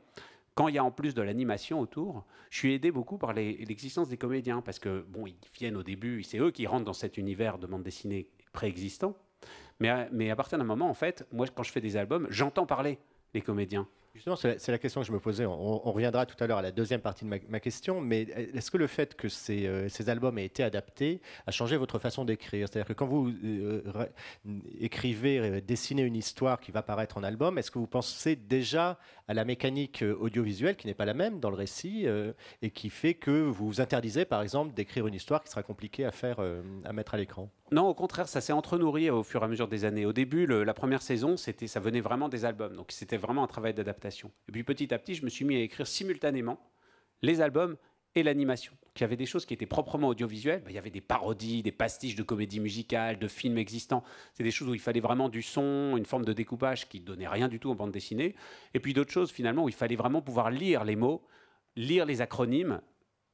Quand il y a en plus de l'animation autour, je suis aidé beaucoup par l'existence des comédiens, parce que bon, ils viennent au début, c'est eux qui rentrent dans cet univers de bande dessinée préexistant. Mais à partir d'un moment, en fait, moi, quand je fais des albums, j'entends parler les comédiens. Justement, c'est la question que je me posais. On reviendra tout à l'heure à la deuxième partie de ma question, mais est-ce que le fait que ces albums aient été adaptés a changé votre façon d'écrire? C'est-à-dire que quand vous écrivez, dessinez une histoire qui va paraître en album, est-ce que vous pensez déjà à la mécanique audiovisuelle qui n'est pas la même dans le récit et qui fait que vous vous interdisez, par exemple, d'écrire une histoire qui sera compliquée à mettre à l'écran? Non, au contraire, ça s'est entrenourri au fur et à mesure des années. Au début, la première saison, ça venait vraiment des albums. Donc c'était vraiment un travail d'adaptation. Et puis petit à petit, je me suis mis à écrire simultanément les albums et l'animation. Il y avait des choses qui étaient proprement audiovisuelles. Il y avait des parodies, des pastiches de comédies musicales, de films existants. C'est des choses où il fallait vraiment du son, une forme de découpage qui ne donnait rien du tout en bande dessinée. Et puis d'autres choses, finalement, où il fallait vraiment pouvoir lire les mots, lire les acronymes.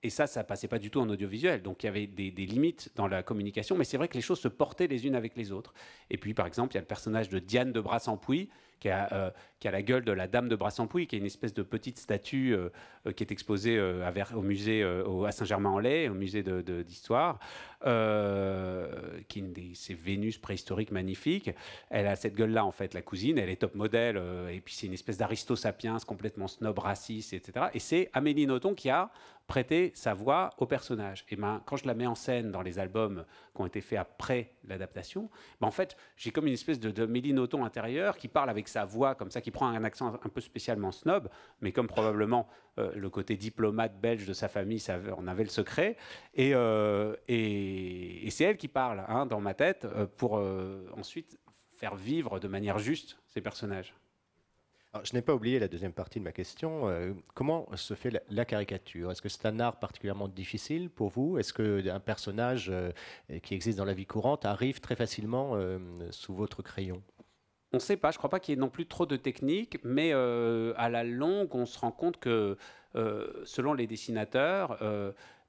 Et ça passait pas du tout en audiovisuel. Donc il y avait des limites dans la communication, mais c'est vrai que les choses se portaient les unes avec les autres. Et puis par exemple, il y a le personnage de Diane de Brassampouy, qui a la gueule de la dame de Brassampouy, qui est une espèce de petite statue qui est exposée au musée à Saint-Germain-en-Laye, au musée d'histoire, c'est Vénus préhistorique magnifique. Elle a cette gueule-là, en fait, la cousine, elle est top modèle, et puis c'est une espèce d'aristo-sapiens complètement snob, raciste, etc. Et c'est Amélie Nothomb qui a prêté sa voix au personnage. Et quand je la mets en scène dans les albums qui ont été faits après l'adaptation, en fait, j'ai comme une espèce d'Amélie Nothomb intérieure qui parle avec sa voix comme ça, qui prend un accent un peu spécialement snob, mais comme probablement le côté diplomate belge de sa famille, on avait le secret. Et c'est elle qui parle dans ma tête pour ensuite faire vivre de manière juste ces personnages. Alors, je n'ai pas oublié la deuxième partie de ma question. Comment se fait la caricature? Est-ce que c'est un art particulièrement difficile pour vous? Est-ce qu'un personnage qui existe dans la vie courante arrive très facilement sous votre crayon? On ne sait pas, je ne crois pas qu'il y ait non plus trop de techniques, mais à la longue, on se rend compte que selon les dessinateurs,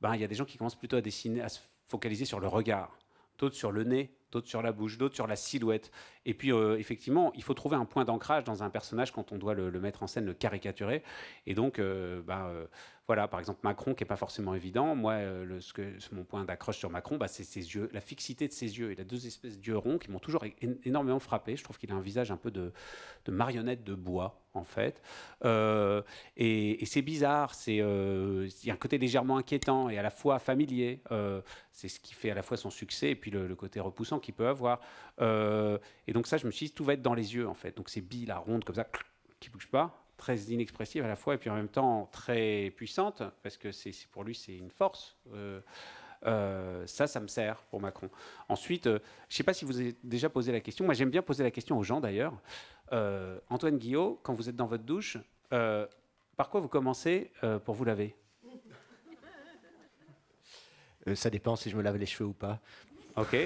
il y a des gens qui commencent plutôt à se focaliser sur le regard, d'autres sur le nez, d'autres sur la bouche, d'autres sur la silhouette. Et puis, effectivement, il faut trouver un point d'ancrage dans un personnage quand on doit le mettre en scène, le caricaturer. Et donc, voilà, par exemple, Macron, qui n'est pas forcément évident. Moi, mon point d'accroche sur Macron, c'est ses yeux, la fixité de ses yeux. Il a deux espèces d'yeux ronds qui m'ont toujours énormément frappé. Je trouve qu'il a un visage un peu de marionnette de bois, en fait. Et c'est bizarre. Il y a un côté légèrement inquiétant et à la fois familier. C'est ce qui fait à la fois son succès et puis le côté repoussant qu'il peut avoir. Et donc ça, je me suis dit, tout va être dans les yeux, en fait. Donc ces billes, la ronde, comme ça, qui ne bougent pas, très inexpressive à la fois, et puis en même temps très puissante, parce que pour lui, c'est une force. Ça me sert pour Macron. Ensuite, je ne sais pas si vous avez déjà posé la question. Moi, j'aime bien poser la question aux gens, d'ailleurs. Antoine Guillot, quand vous êtes dans votre douche, par quoi vous commencez pour vous laver? Ça dépend si je me lave les cheveux ou pas. Ok.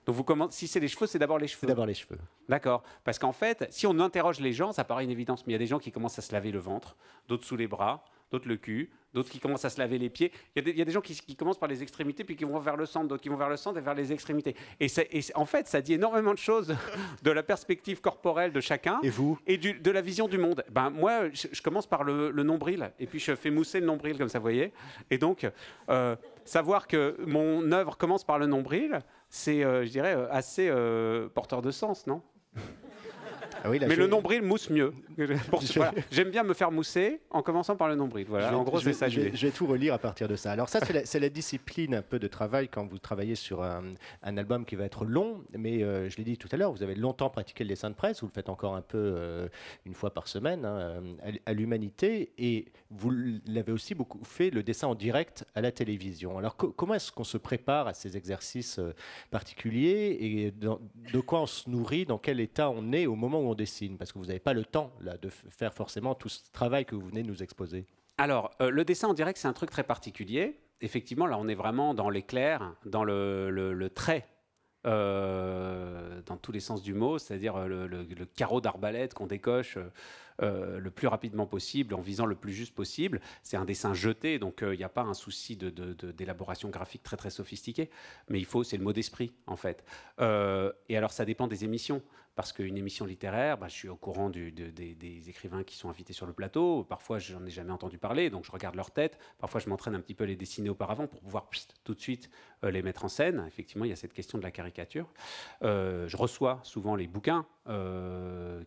Donc si c'est les cheveux, c'est d'abord les cheveux. C'est d'abord les cheveux. D'accord. Parce qu'en fait, si on interroge les gens, ça paraît une évidence, mais il y a des gens qui commencent à se laver le ventre, d'autres sous les bras, d'autres le cul, d'autres qui commencent à se laver les pieds. Il y a des gens qui commencent par les extrémités, puis qui vont vers le centre, d'autres qui vont vers le centre et vers les extrémités. Et en fait, ça dit énormément de choses de la perspective corporelle de chacun. Et vous? Et de la vision du monde. Moi, je commence par le nombril, et puis je fais mousser le nombril, comme ça, vous voyez. Et donc, savoir que mon œuvre commence par le nombril, c'est, je dirais, assez porteur de sens, non? Ah oui, mais le nombril mousse mieux. Voilà. J'aime bien me faire mousser en commençant par le nombril. Voilà. En gros, c'est ça. Je vais tout relire à partir de ça. Alors ça, c'est la discipline un peu de travail quand vous travaillez sur un album qui va être long. Mais je l'ai dit tout à l'heure, vous avez longtemps pratiqué le dessin de presse. Vous le faites encore un peu une fois par semaine à l'Humanité. Et vous l'avez aussi beaucoup fait, le dessin en direct à la télévision. Alors comment est-ce qu'on se prépare à ces exercices particuliers et de quoi on se nourrit, dans quel état on est au moment où on dessine, parce que vous n'avez pas le temps là, de faire forcément tout ce travail que vous venez de nous exposer. Alors, le dessin en direct, c'est un truc très particulier. Effectivement, là, on est vraiment dans l'éclair, dans le trait dans tous les sens du mot, c'est-à-dire le carreau d'arbalète qu'on décoche le plus rapidement possible en visant le plus juste possible. C'est un dessin jeté, donc il n'y a pas un souci d'élaboration graphique très très sophistiquée, mais c'est le mot d'esprit en fait. Et alors ça dépend des émissions. Parce qu'une émission littéraire, je suis au courant des écrivains qui sont invités sur le plateau. Parfois, je n'en ai jamais entendu parler, donc je regarde leur tête. Parfois, je m'entraîne un petit peu à les dessiner auparavant pour pouvoir tout de suite les mettre en scène. Effectivement, il y a cette question de la caricature. Je reçois souvent les bouquins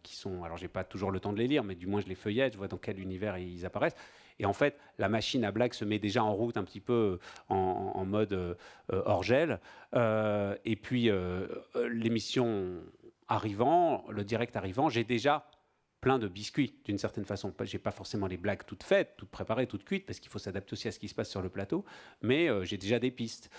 qui sont... Alors, je n'ai pas toujours le temps de les lire, mais du moins, je les feuillette, je vois dans quel univers ils apparaissent. Et en fait, la machine à blagues se met déjà en route un petit peu en mode hors gel. Et puis, l'émission... le direct arrivant, j'ai déjà plein de biscuits d'une certaine façon. J'ai pas forcément les blagues toutes faites, toutes préparées, toutes cuites, parce qu'il faut s'adapter aussi à ce qui se passe sur le plateau, mais j'ai déjà des pistes.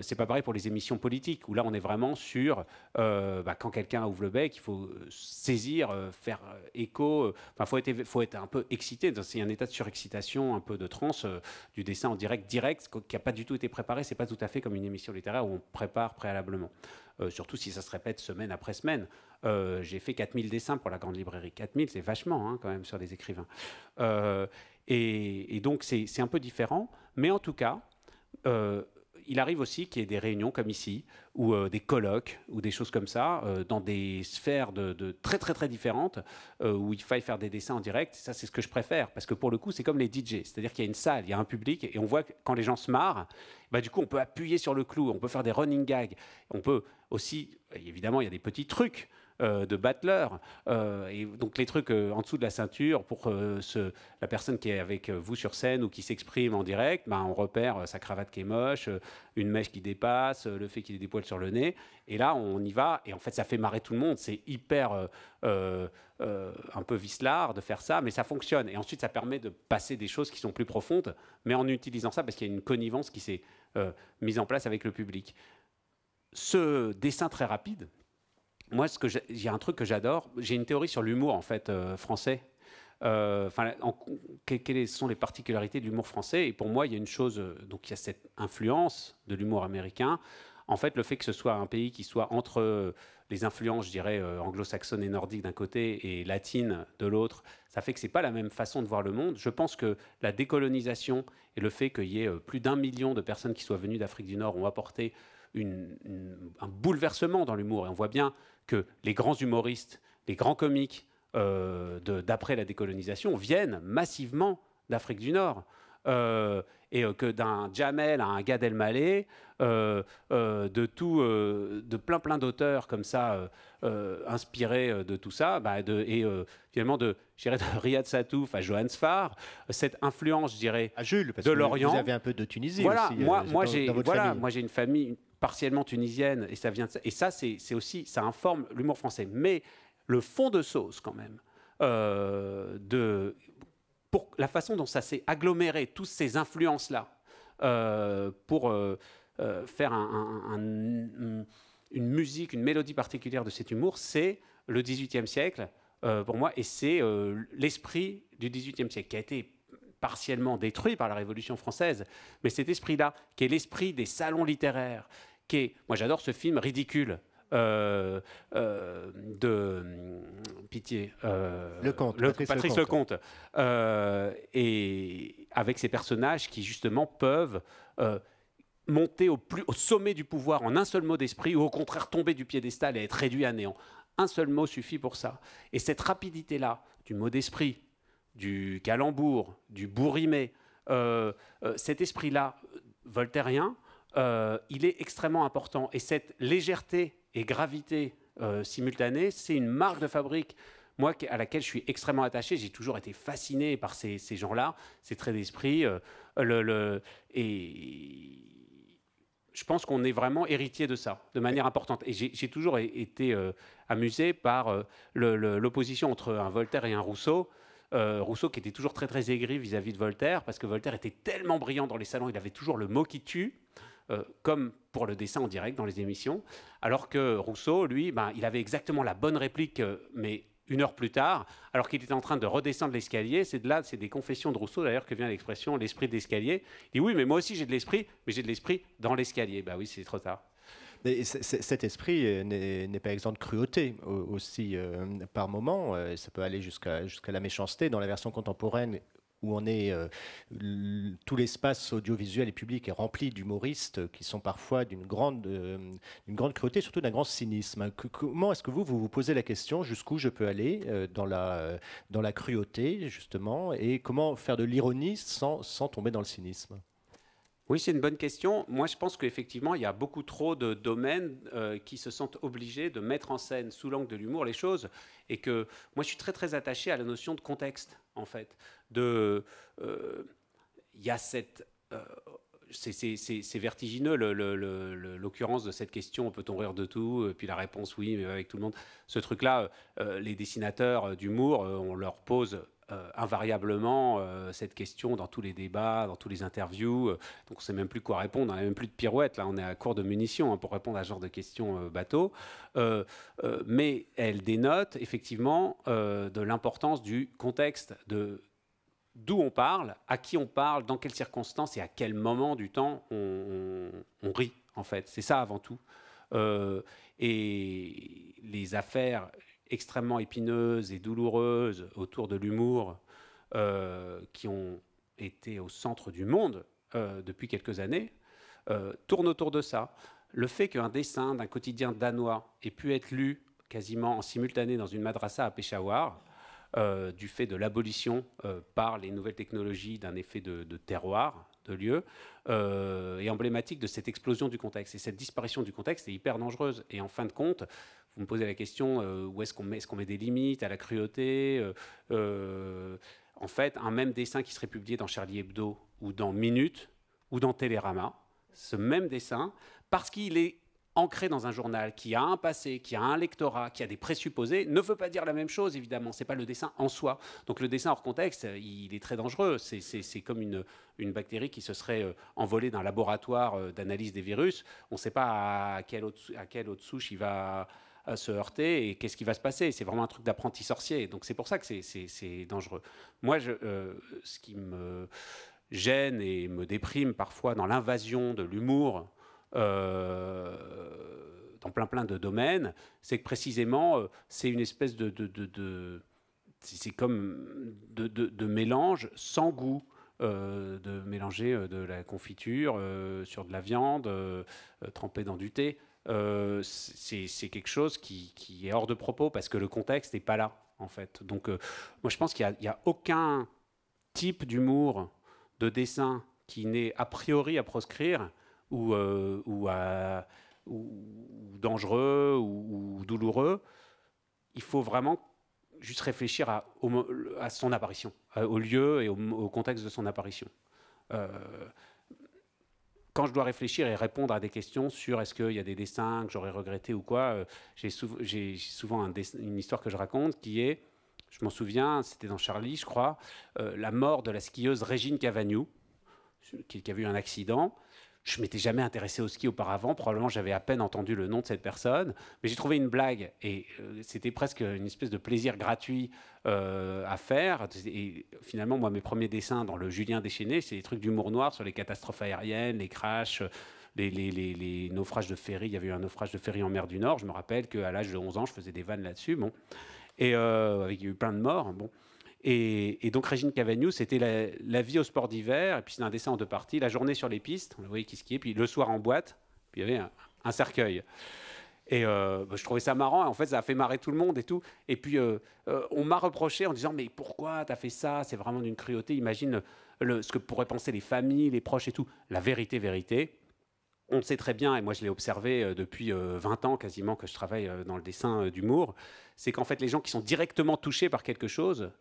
C'est pas pareil pour les émissions politiques, où là on est vraiment sur quand quelqu'un ouvre le bec, il faut saisir, faire écho. Faut être un peu excité. C'est un état de surexcitation, un peu de transe, du dessin en direct, qui n'a pas du tout été préparé. C'est pas tout à fait comme une émission littéraire où on prépare préalablement. Surtout si ça se répète semaine après semaine. J'ai fait 4000 dessins pour la Grande Librairie. 4000, c'est vachement quand même sur les écrivains. Et donc c'est un peu différent. Mais en tout cas, il arrive aussi qu'il y ait des réunions comme ici, ou des colloques, ou des choses comme ça, dans des sphères de très très très différentes, où il faille faire des dessins en direct. Ça, c'est ce que je préfère, parce que pour le coup, c'est comme les DJ. C'est-à-dire qu'il y a une salle, il y a un public, et on voit que quand les gens se marrent, du coup, on peut appuyer sur le clou, on peut faire des running gags. On peut aussi, évidemment, il y a des petits trucs de battleur, et donc les trucs en dessous de la ceinture pour la personne qui est avec vous sur scène ou qui s'exprime en direct, on repère sa cravate qui est moche, une mèche qui dépasse, le fait qu'il ait des poils sur le nez, et là on y va, et en fait ça fait marrer tout le monde. C'est hyper un peu vicelard de faire ça, mais ça fonctionne, et ensuite ça permet de passer des choses qui sont plus profondes, mais en utilisant ça parce qu'il y a une connivence qui s'est mise en place avec le public. Ce dessin très rapide, moi, il y a un truc que j'adore. J'ai une théorie sur l'humour en fait français. Quelles sont les particularités de l'humour français? Et pour moi, il y a une chose. Donc, il y a cette influence de l'humour américain. En fait, le fait que ce soit un pays qui soit entre les influences, je dirais, anglo-saxonnes et nordiques d'un côté et latines de l'autre, ça fait que c'est pas la même façon de voir le monde. Je pense que la décolonisation et le fait qu'il y ait plus d'1 million de personnes qui soient venues d'Afrique du Nord ont apporté un bouleversement dans l'humour. Et on voit bien que les grands humoristes, les grands comiques d'après la décolonisation viennent massivement d'Afrique du Nord. Et que d'un Jamel à un Gad Elmaleh, de plein d'auteurs comme ça, inspirés de tout ça, finalement de Riyad Satouf à Johan Sfar, cette influence, je dirais, à Jules, parce de que l'Orient. Vous avez un peu de Tunisie voilà, aussi. Moi, j'ai une famille partiellement tunisienne, et ça vient de ça. Et ça, c'est aussi, ça informe l'humour français. Mais le fond de sauce, quand même, pour la façon dont ça s'est aggloméré, toutes ces influences-là, pour faire une musique, une mélodie particulière de cet humour, c'est le XVIIIe siècle, pour moi, et c'est l'esprit du XVIIIe siècle qui a été partiellement détruit par la Révolution française, mais cet esprit-là, qui est l'esprit des salons littéraires, moi j'adore ce film ridicule, de Pitié, Patrice Lecomte, et avec ces personnages qui justement peuvent monter au sommet du pouvoir en un seul mot d'esprit, ou au contraire tomber du piédestal et être réduit à néant. Un seul mot suffit pour ça. Et cette rapidité-là du mot d'esprit, du calembour, du bourrimé, cet esprit-là voltairien, il est extrêmement important. Et cette légèreté et gravité simultanée, c'est une marque de fabrique, moi, à laquelle je suis extrêmement attaché. J'ai toujours été fasciné par ces gens-là, ces traits d'esprit. Et je pense qu'on est vraiment héritier de ça, de manière importante. Et j'ai toujours été amusé par l'opposition entre un Voltaire et un Rousseau. Rousseau qui était toujours très très aigri vis-à-vis de Voltaire, parce que Voltaire était tellement brillant dans les salons, il avait toujours le mot qui tue, comme pour le dessin en direct dans les émissions, alors que Rousseau, lui, il avait exactement la bonne réplique, mais 1 heure plus tard, alors qu'il était en train de redescendre l'escalier. C'est des confessions de Rousseau d'ailleurs que vient l'expression l'esprit d'escalier. Il dit oui, mais moi aussi j'ai de l'esprit, mais j'ai de l'esprit dans l'escalier. Oui, c'est trop tard. Et cet esprit n'est pas exempt de cruauté aussi par moment. Ça peut aller jusqu'à la méchanceté. Dans la version contemporaine, où on est, tout l'espace audiovisuel et public est rempli d'humoristes qui sont parfois d'une grande cruauté, surtout d'un grand cynisme. Comment est-ce que vous posez la question jusqu'où je peux aller dans la cruauté, justement, et comment faire de l'ironie sans tomber dans le cynisme? Oui, c'est une bonne question. Moi, je pense qu'effectivement, il y a beaucoup trop de domaines qui se sentent obligés de mettre en scène sous l'angle de l'humour les choses. Et que moi, je suis très, très attaché à la notion de contexte, en fait. Il y a cette... c'est vertigineux, l'occurrence de cette question, peut-on rire de tout? Puis la réponse, oui, mais avec tout le monde. Ce truc-là, les dessinateurs d'humour, on leur pose invariablement cette question dans tous les débats, dans tous les interviews. Donc on ne sait même plus quoi répondre, on n'a même plus de pirouette. Là, on est à court de munitions pour répondre à ce genre de questions bateau. Mais elle dénote effectivement de l'importance du contexte, d'où on parle, à qui on parle, dans quelles circonstances et à quel moment du temps on rit, en fait. C'est ça avant tout. Et les affaires extrêmement épineuses et douloureuses autour de l'humour qui ont été au centre du monde depuis quelques années tournent autour de ça. Le fait qu'un dessin d'un quotidien danois ait pu être lu quasiment en simultané dans une madrasa à Peshawar, du fait de l'abolition par les nouvelles technologies d'un effet de terroir, de lieu, est emblématique de cette explosion du contexte. Et cette disparition du contexte est hyper dangereuse. Et en fin de compte, vous me posez la question, où est-ce qu'on met des limites à la cruauté en fait, un même dessin qui serait publié dans Charlie Hebdo, ou dans Minute, ou dans Télérama, ce même dessin, parce qu'il est ancré dans un journal qui a un passé, qui a un lectorat, qui a des présupposés, ne veut pas dire la même chose, évidemment. Ce n'est pas le dessin en soi. Donc le dessin hors contexte, il est très dangereux. C'est comme une bactérie qui se serait envolée d'un laboratoire d'analyse des virus. On ne sait pas à quelle autre souche il va se heurter et qu'est-ce qui va se passer. C'est vraiment un truc d'apprenti sorcier. Donc c'est pour ça que c'est dangereux. Moi, ce qui me gêne et me déprime parfois dans l'invasion de l'humour, dans plein de domaines, c'est que précisément, c'est une espèce c'est comme de mélange sans goût, de mélanger de la confiture sur de la viande trempée dans du thé. C'est quelque chose qui est hors de propos parce que le contexte n'est pas là, en fait. Donc, moi, je pense qu'il n'y a aucun type d'humour, de dessin qui n'est a priori à proscrire ou dangereux ou douloureux. Il faut vraiment juste réfléchir à son apparition, au lieu et au contexte de son apparition. Quand je dois réfléchir et répondre à des questions sur est-ce qu'il y a des dessins que j'aurais regrettés ou quoi, j'ai souvent une histoire que je raconte qui est, je m'en souviens, c'était dans Charlie, je crois, la mort de la skieuse Régine Cavagnou, qui a eu un accident. Je ne m'étais jamais intéressé au ski auparavant, probablement j'avais à peine entendu le nom de cette personne, mais j'ai trouvé une blague et c'était presque une espèce de plaisir gratuit à faire. Et finalement, moi, mes premiers dessins dans le Julien Déchaîné, c'est des trucs d'humour noir sur les catastrophes aériennes, les crashs, les naufrages de ferry. Il y avait eu un naufrage de ferry en mer du Nord. Je me rappelle qu'à l'âge de 11 ans, je faisais des vannes là-dessus. Bon. Et il y a eu plein de morts. Bon. Et donc Régine Cavagnou, c'était la vie au sport d'hiver, et puis c'est un dessin en deux parties, la journée sur les pistes, vous voyez qui skiait, puis le soir en boîte, puis il y avait un cercueil. Et je trouvais ça marrant, en fait ça a fait marrer tout le monde et tout. Et puis on m'a reproché en disant mais pourquoi t'as fait ça, c'est vraiment d'une cruauté, imagine ce que pourraient penser les familles, les proches et tout. La vérité, on le sait très bien, et moi je l'ai observé depuis 20 ans quasiment que je travaille dans le dessin d'humour, c'est qu'en fait les gens qui sont directement touchés par quelque chose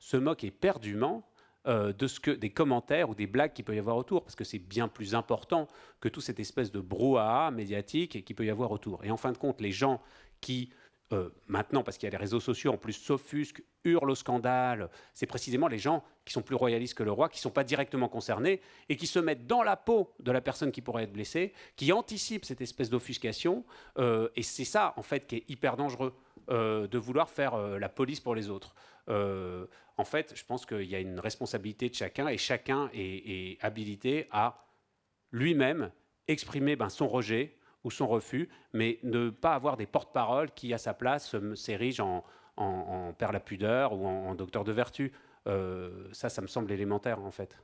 se moquent éperdument des commentaires ou des blagues qu'il peut y avoir autour, parce que c'est bien plus important que toute cette espèce de brouhaha médiatique qu'il peut y avoir autour. Et en fin de compte, les gens qui, maintenant, parce qu'il y a les réseaux sociaux, en plus s'offusquent, hurlent au scandale, c'est précisément les gens qui sont plus royalistes que le roi, qui ne sont pas directement concernés, et qui se mettent dans la peau de la personne qui pourrait être blessée, qui anticipent cette espèce d'offuscation, et c'est ça, en fait, qui est hyper dangereux, de vouloir faire la police pour les autres. En fait, je pense qu'il y a une responsabilité de chacun et chacun est habilité à lui-même exprimer son rejet ou son refus, mais ne pas avoir des porte-paroles qui, à sa place, s'érigent en père la pudeur ou en docteur de vertu. Ça me semble élémentaire, en fait.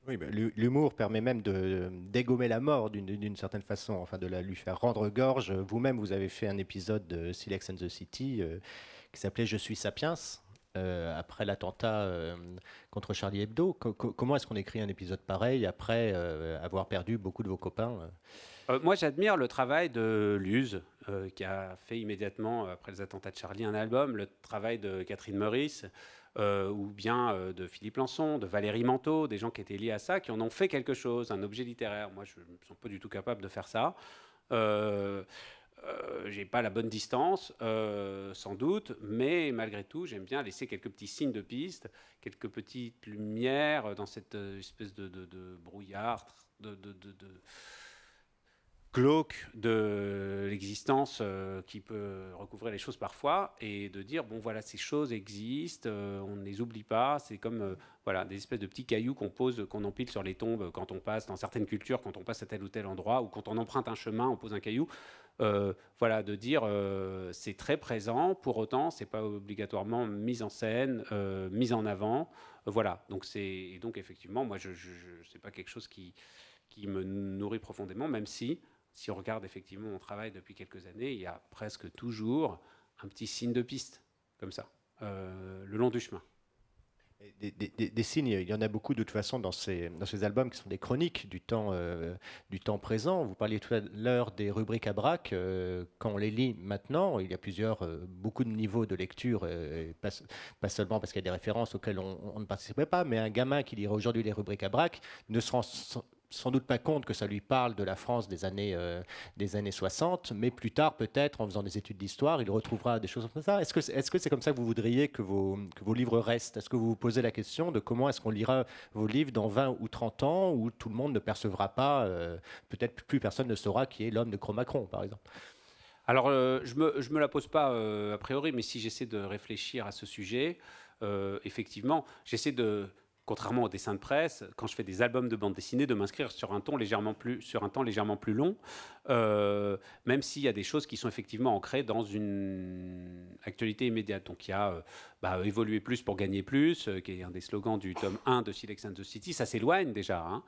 Oui, l'humour permet même de dégommer la mort d'une certaine façon, enfin de lui faire rendre gorge. Vous-même, vous avez fait un épisode de Silex and the City qui s'appelait Je suis Sapiens, après l'attentat contre Charlie Hebdo. Comment est-ce qu'on écrit un épisode pareil après avoir perdu beaucoup de vos copains Moi, j'admire le travail de Luz, qui a fait immédiatement, après les attentats de Charlie, un album, le travail de Catherine Meurice, ou bien de Philippe Lançon, de Valérie Manteau, des gens qui étaient liés à ça, qui en ont fait quelque chose, un objet littéraire. Moi, je ne me sens pas du tout capable de faire ça. J'ai pas la bonne distance, sans doute, mais malgré tout, j'aime bien laisser quelques petits signes de piste, quelques petites lumières dans cette espèce de brouillard, de glauque de l'existence qui peut recouvrir les choses parfois, et de dire, bon voilà, ces choses existent, on ne les oublie pas, c'est comme voilà, des espèces de petits cailloux qu'on pose, qu'on empile sur les tombes quand on passe dans certaines cultures, quand on passe à tel ou tel endroit, ou quand on emprunte un chemin, on pose un caillou. Voilà, de dire c'est très présent, pour autant c'est pas obligatoirement mis en scène, mis en avant, voilà, donc effectivement moi c'est pas quelque chose qui me nourrit profondément, même si on regarde effectivement mon travail depuis quelques années, il y a presque toujours un petit signe de piste comme ça, le long du chemin. Des signes, il y en a beaucoup de toute façon dans ces albums qui sont des chroniques du temps présent. Vous parliez tout à l'heure des rubriques à braque. Quand on les lit maintenant, il y a beaucoup de niveaux de lecture, pas seulement parce qu'il y a des références auxquelles on ne participerait pas, mais un gamin qui lirait aujourd'hui les rubriques à braque ne se rend sans doute pas compte que ça lui parle de la France des années 60, mais plus tard, peut-être, en faisant des études d'histoire, il retrouvera des choses comme ça. Est-ce que c'est comme ça que vous voudriez que vos livres restent? Est-ce que vous vous posez la question de comment est-ce qu'on lira vos livres dans 20 ou 30 ans, où tout le monde ne percevra pas, peut-être plus personne ne saura qui est l'homme de Cro-Magnon, par exemple? Alors, je me la pose pas a priori, mais si j'essaie de réfléchir à ce sujet, effectivement, j'essaie de, contrairement au dessin de presse, quand je fais des albums de bande dessinée, de m'inscrire sur un temps légèrement plus long, même s'il y a des choses qui sont effectivement ancrées dans une actualité immédiate. Donc il y a évoluer plus pour gagner plus, qui est un des slogans du tome 1 de Silex and the City. Ça s'éloigne déjà, hein.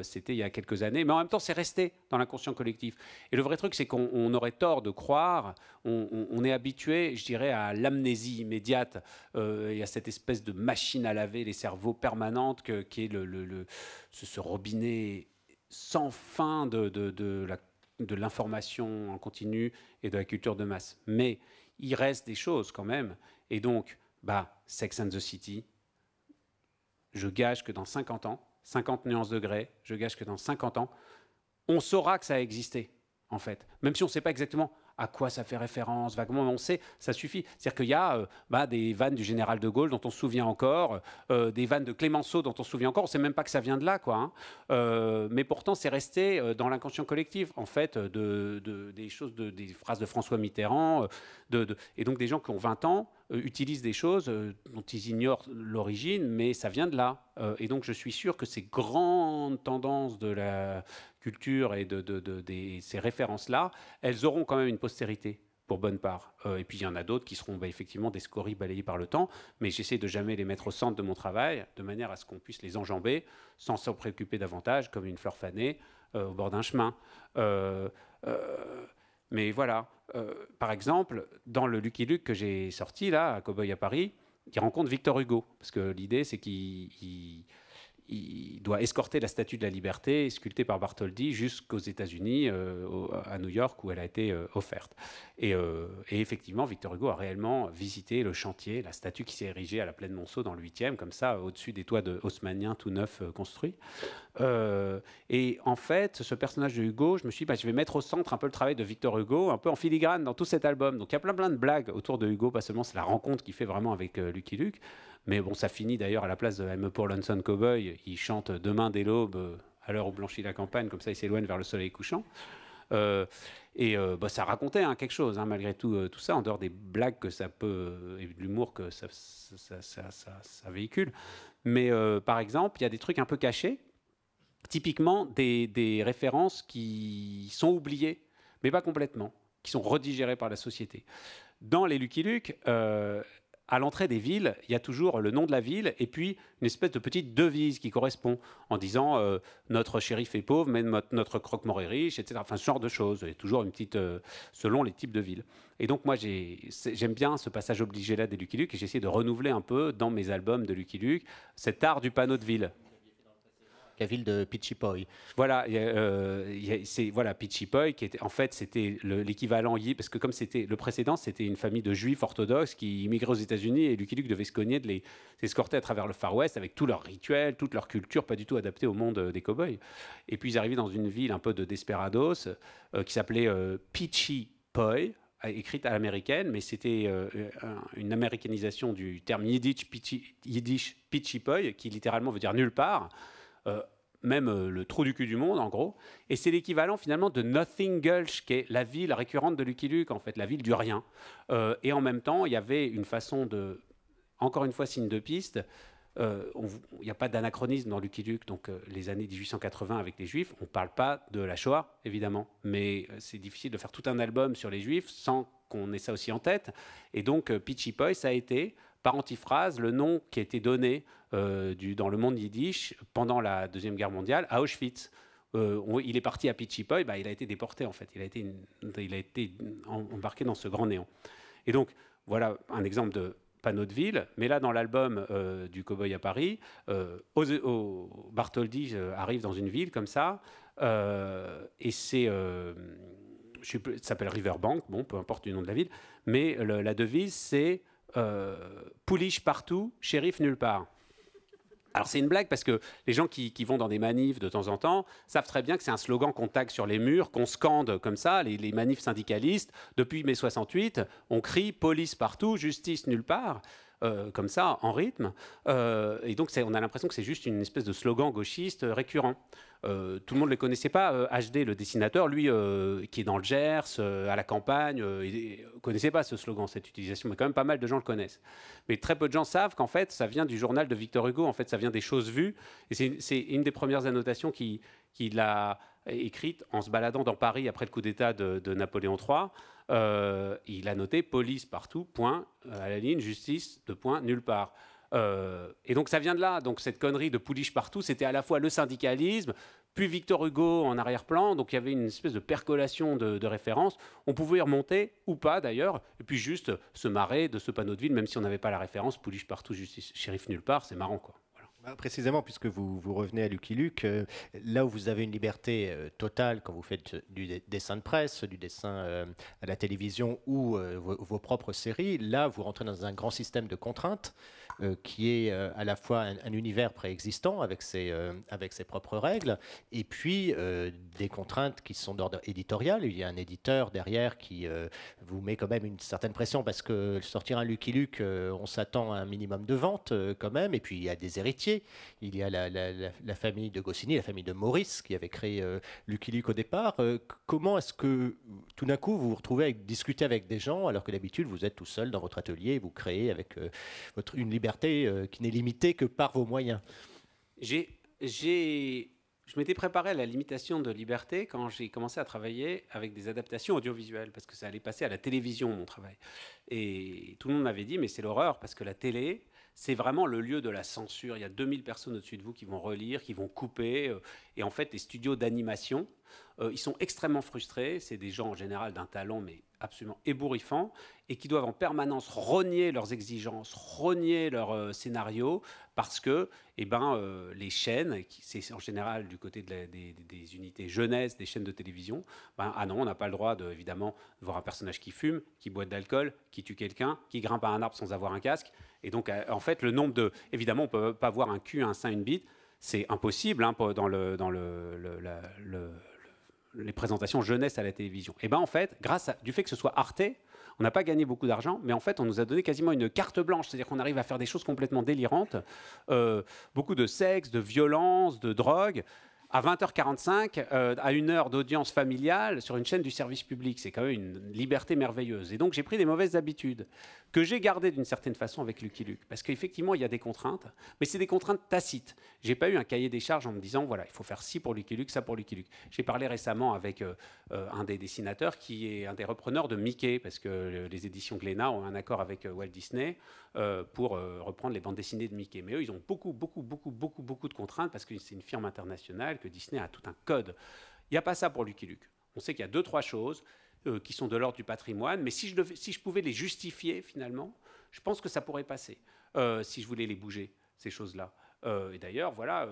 C'était il y a quelques années, mais en même temps c'est resté dans l'inconscient collectif. Et le vrai truc, c'est qu'on aurait tort de croire, on est habitué, je dirais, à l'amnésie immédiate. Il y a cette espèce de machine à laver les cerveaux permanente qui est ce robinet sans fin de l'information en continu et de la culture de masse. Mais il reste des choses quand même. Et donc, Sex and the City, je gage que dans 50 ans, 50 nuances de Grey, je gage que dans 50 ans, on saura que ça a existé, en fait. Même si on ne sait pas exactement à quoi ça fait référence, vaguement, on sait, ça suffit. C'est-à-dire qu'il y a des vannes du général de Gaulle dont on se souvient encore, des vannes de Clémenceau dont on se souvient encore, on ne sait même pas que ça vient de là, quoi, hein. Mais pourtant, c'est resté dans l'inconscient collectif, en fait, des choses, des phrases de François Mitterrand, et donc des gens qui ont 20 ans utilisent des choses dont ils ignorent l'origine, mais ça vient de là. Et donc, je suis sûr que ces grandes tendances de la culture et ces références-là, elles auront quand même une postérité pour bonne part. Et puis il y en a d'autres qui seront effectivement des scories balayées par le temps, mais j'essaie de jamais les mettre au centre de mon travail, de manière à ce qu'on puisse les enjamber sans s'en préoccuper davantage, comme une fleur fanée au bord d'un chemin. Mais voilà, par exemple, dans le Lucky Luke que j'ai sorti là, à Cowboy à Paris, il rencontre Victor Hugo, parce que l'idée c'est qu'il doit escorter la Statue de la Liberté, sculptée par Bartholdi, jusqu'aux États-Unis, à New York, où elle a été offerte. Et effectivement, Victor Hugo a réellement visité le chantier, la statue qui s'est érigée à la Plaine Monceau dans le 8e, comme ça, au-dessus des toits haussmanniens tout neufs construits. Et en fait, ce personnage de Hugo, je me suis dit, je vais mettre au centre un peu le travail de Victor Hugo, un peu en filigrane dans tout cet album. Donc il y a plein de blagues autour de Hugo, pas seulement c'est la rencontre qu'il fait vraiment avec Lucky Luke, mais bon, ça finit d'ailleurs à la place de I'm a Poor Lonesome Cowboy, il chante Demain dès l'aube, à l'heure où blanchit la campagne, comme ça il s'éloigne vers le soleil couchant. Ça racontait quelque chose, malgré tout, tout ça, en dehors des blagues que ça peut, et de l'humour que ça véhicule. Mais par exemple, il y a des trucs un peu cachés typiquement des références qui sont oubliées, mais pas complètement, qui sont redigérées par la société. Dans les Lucky Luke, à l'entrée des villes, il y a toujours le nom de la ville et puis une espèce de petite devise qui correspond en disant notre shérif est pauvre, mais notre croque-mort est riche, etc. Enfin, ce genre de choses. Il y a toujours une petite, selon les types de villes. Et donc, moi, j'aime bien ce passage obligé-là des Lucky Luke et j'essaie de renouveler un peu dans mes albums de Lucky Luke cet art du panneau de ville. La ville de Pichipoy. Voilà, voilà Pichipoy qui était en fait c'était l'équivalent parce que comme c'était le précédent, c'était une famille de juifs orthodoxes qui immigraient aux États-Unis et Lucky Luke devait se cogner de les escorter à travers le Far West avec tous leurs rituels, toute leur culture, pas du tout adaptée au monde des cow-boys. Et puis ils arrivaient dans une ville un peu de desperados qui s'appelait Pichipoy, écrite à l'américaine, mais c'était une américanisation du terme yiddish Pichipoy, qui littéralement veut dire nulle part. Même le trou du cul du monde, en gros. Et c'est l'équivalent, finalement, de Nothing Gulch, qui est la ville récurrente de Lucky Luke, en fait, la ville du rien. Et en même temps, il y avait une façon de... Encore une fois, signe de piste. Il n'y a pas d'anachronisme dans Lucky Luke. Donc, les années 1880 avec les Juifs, on ne parle pas de la Shoah, évidemment. Mais c'est difficile de faire tout un album sur les Juifs sans qu'on ait ça aussi en tête. Et donc, Pichipoy, ça a été... par antiphrase, le nom qui a été donné dans le monde yiddish pendant la Deuxième Guerre mondiale à Auschwitz. Il est parti à Pichipoy, il a été déporté en fait. Il a été embarqué dans ce grand néant. Et donc, voilà un exemple de panneau de ville. Mais là, dans l'album du Cowboy à Paris, Bartholdi arrive dans une ville comme ça, et c'est... ça s'appelle Riverbank, bon, peu importe le nom de la ville, mais la devise, c'est... pouliche partout, shérif nulle part. Alors c'est une blague parce que les gens qui vont dans des manifs de temps en temps savent très bien que c'est un slogan qu'on tague sur les murs, qu'on scande comme ça, les manifs syndicalistes. Depuis mai 68, on crie police partout, justice nulle part. Comme ça, en rythme. Et donc, on a l'impression que c'est juste une espèce de slogan gauchiste récurrent. Tout le monde ne le connaissait pas. HD, le dessinateur, lui, qui est dans le Gers, à la campagne, il ne connaissait pas ce slogan, cette utilisation. Mais quand même, pas mal de gens le connaissent. Mais très peu de gens savent qu'en fait, ça vient du journal de Victor Hugo. En fait, ça vient des choses vues. Et c'est une des premières annotations qu'il a écrite en se baladant dans Paris après le coup d'État de Napoléon III. Il a noté police partout, point, à la ligne, justice, de point, nulle part. Et donc ça vient de là. Donc cette connerie de pouliche partout, c'était à la fois le syndicalisme, puis Victor Hugo en arrière-plan. Donc il y avait une espèce de percolation de références. On pouvait y remonter, ou pas d'ailleurs, et puis juste se marrer de ce panneau de ville, même si on n'avait pas la référence, pouliche partout, justice, shérif nulle part, c'est marrant quoi. Précisément, puisque vous revenez à Lucky Luke, là où vous avez une liberté totale quand vous faites du dessin de presse, du dessin à la télévision ou vos propres séries, là vous rentrez dans un grand système de contraintes qui est à la fois un univers préexistant avec ses propres règles et puis des contraintes qui sont d'ordre éditorial. Il y a un éditeur derrière qui vous met quand même une certaine pression parce que sortir un Lucky Luke, on s'attend à un minimum de ventes quand même, et puis il y a des héritiers. Il y a la famille de Goscinny, la famille de Maurice qui avait créé Lucky Luke au départ. Comment est-ce que tout d'un coup vous vous retrouvez à discuter avec des gens alors que d'habitude vous êtes tout seul dans votre atelier et vous créez avec une liberté qui n'est limitée que par vos moyens? Je m'étais préparé à la limitation de liberté quand j'ai commencé à travailler avec des adaptations audiovisuelles, parce que ça allait passer à la télévision, mon travail. Et tout le monde m'avait dit, mais c'est l'horreur, parce que la télé, c'est vraiment le lieu de la censure. Il y a 2000 personnes au-dessus de vous qui vont relire, qui vont couper. Et en fait, les studios d'animation, ils sont extrêmement frustrés. C'est des gens en général d'un talent, mais absolument ébouriffant, et qui doivent en permanence rogner leurs exigences, rogner leurs scénarios, parce que les chaînes, c'est en général du côté des unités jeunesse, des chaînes de télévision, ah non, on n'a pas le droit évidemment de voir un personnage qui fume, qui boit de l'alcool, qui tue quelqu'un, qui grimpe à un arbre sans avoir un casque. Et donc, en fait, le nombre de... Évidemment, on ne peut pas voir un cul, un sein, une bite. C'est impossible dans les présentations jeunesse à la télévision. Et en fait, du fait que ce soit Arte, on n'a pas gagné beaucoup d'argent, mais en fait, on nous a donné quasiment une carte blanche. C'est-à-dire qu'on arrive à faire des choses complètement délirantes. Beaucoup de sexe, de violence, de drogue, à 20h45, à 1 heure d'audience familiale sur une chaîne du service public. C'est quand même une liberté merveilleuse. Et donc, j'ai pris des mauvaises habitudes que j'ai gardées d'une certaine façon avec Lucky Luke. Parce qu'effectivement, il y a des contraintes, mais c'est des contraintes tacites. Je n'ai pas eu un cahier des charges en me disant, voilà, il faut faire ci pour Lucky Luke, ça pour Lucky Luke. J'ai parlé récemment avec un des dessinateurs qui est un des repreneurs de Mickey, parce que les éditions Glénat ont un accord avec Walt Disney pour reprendre les bandes dessinées de Mickey. Mais eux, ils ont beaucoup de contraintes, parce que c'est une firme internationale, que Disney a tout un code. Il n'y a pas ça pour Lucky Luke. On sait qu'il y a 2-3 choses qui sont de l'ordre du patrimoine, mais si je pouvais les justifier, finalement, je pense que ça pourrait passer, si je voulais les bouger, ces choses-là. Et d'ailleurs, voilà,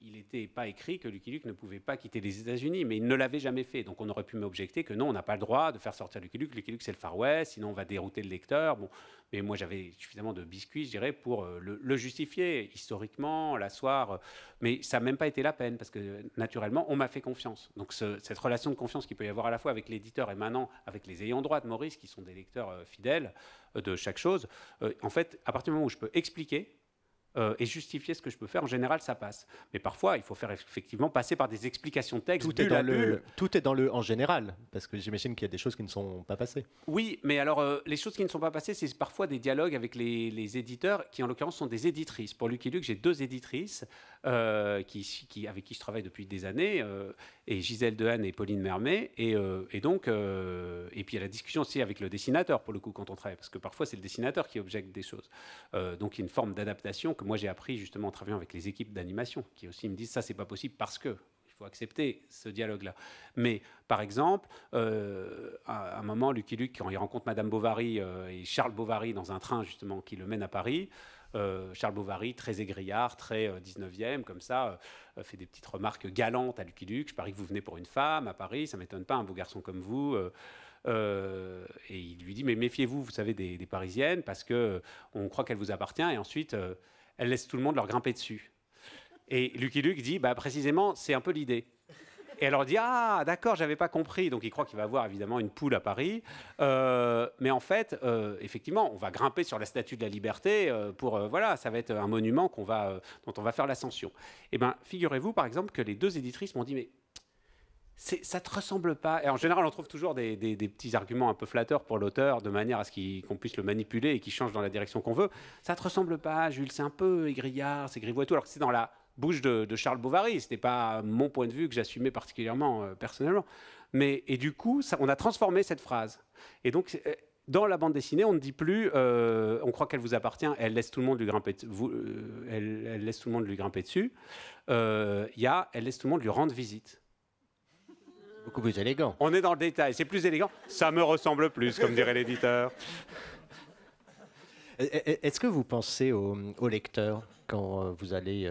il n'était pas écrit que Lucky Luke ne pouvait pas quitter les États-Unis, mais il ne l'avait jamais fait. Donc on aurait pu m'objecter que non, on n'a pas le droit de faire sortir Lucky Luke. Lucky Luke, c'est le Far West, sinon on va dérouter le lecteur. Bon, mais moi, j'avais suffisamment de biscuits, je dirais, pour le justifier historiquement, l'asseoir. Mais ça n'a même pas été la peine, parce que naturellement, on m'a fait confiance. Donc cette relation de confiance qu'il peut y avoir à la fois avec l'éditeur et maintenant avec les ayants droit de Maurice, qui sont des lecteurs fidèles de chaque chose, en fait, à partir du moment où je peux expliquer, et justifier ce que je peux faire, en général, ça passe. Mais parfois, il faut faire effectivement passer par des explications de texte. Tout est dans le en général, parce que j'imagine qu'il y a des choses qui ne sont pas passées. Oui, mais alors, les choses qui ne sont pas passées, c'est parfois des dialogues avec les éditeurs, qui en l'occurrence sont des éditrices. Pour Lucky Luke, j'ai 2 éditrices avec qui je travaille depuis des années, et Gisèle Dehaene et Pauline Mermet. Et puis il y a la discussion aussi avec le dessinateur, pour le coup, quand on travaille, parce que parfois, c'est le dessinateur qui objecte des choses. Donc il y a une forme d'adaptation que moi j'ai appris justement en travaillant avec les équipes d'animation, qui aussi me disent ça c'est pas possible parce que il faut accepter ce dialogue-là. Mais par exemple, à un moment, Lucky Luke, quand il rencontre Madame Bovary et Charles Bovary dans un train justement qui le mène à Paris, Charles Bovary, très égrillard, très 19e, comme ça, fait des petites remarques galantes à Lucky Luke. Je parie que vous venez pour une femme à Paris, ça m'étonne pas, un beau garçon comme vous. Et il lui dit, mais méfiez-vous, vous savez, des Parisiennes, parce qu'on croit qu'elle vous appartient, et ensuite, elle laisse tout le monde leur grimper dessus. Et Lucky Luke dit, bah, précisément, c'est un peu l'idée. Et elle leur dit, ah, d'accord, j'avais pas compris. Donc il croit qu'il va avoir évidemment une poule à Paris. Mais en fait, effectivement, on va grimper sur la Statue de la Liberté voilà, ça va être un monument dont on va faire l'ascension. Et bien, figurez-vous, par exemple, que les 2 éditrices m'ont dit, mais ça ne te ressemble pas. Et en général, on trouve toujours des petits arguments un peu flatteurs pour l'auteur, de manière à ce qu'on puisse le manipuler et qu'il change dans la direction qu'on veut. Ça ne te ressemble pas, Jules, c'est un peu égrillard, c'est grivois et tout, alors que c'est dans la bouche de Charles Bovary. Ce n'était pas mon point de vue que j'assumais particulièrement personnellement. Et du coup, on a transformé cette phrase. Et donc, dans la bande dessinée, on ne dit plus on croit qu'elle vous appartient, elle laisse tout le monde lui grimper, elle laisse tout le monde lui grimper dessus. Il y a elle laisse tout le monde lui rendre visite. Beaucoup plus élégant. On est dans le détail, c'est plus élégant. Ça me ressemble plus, comme dirait l'éditeur. Est-ce que vous pensez au lecteur quand vous allez,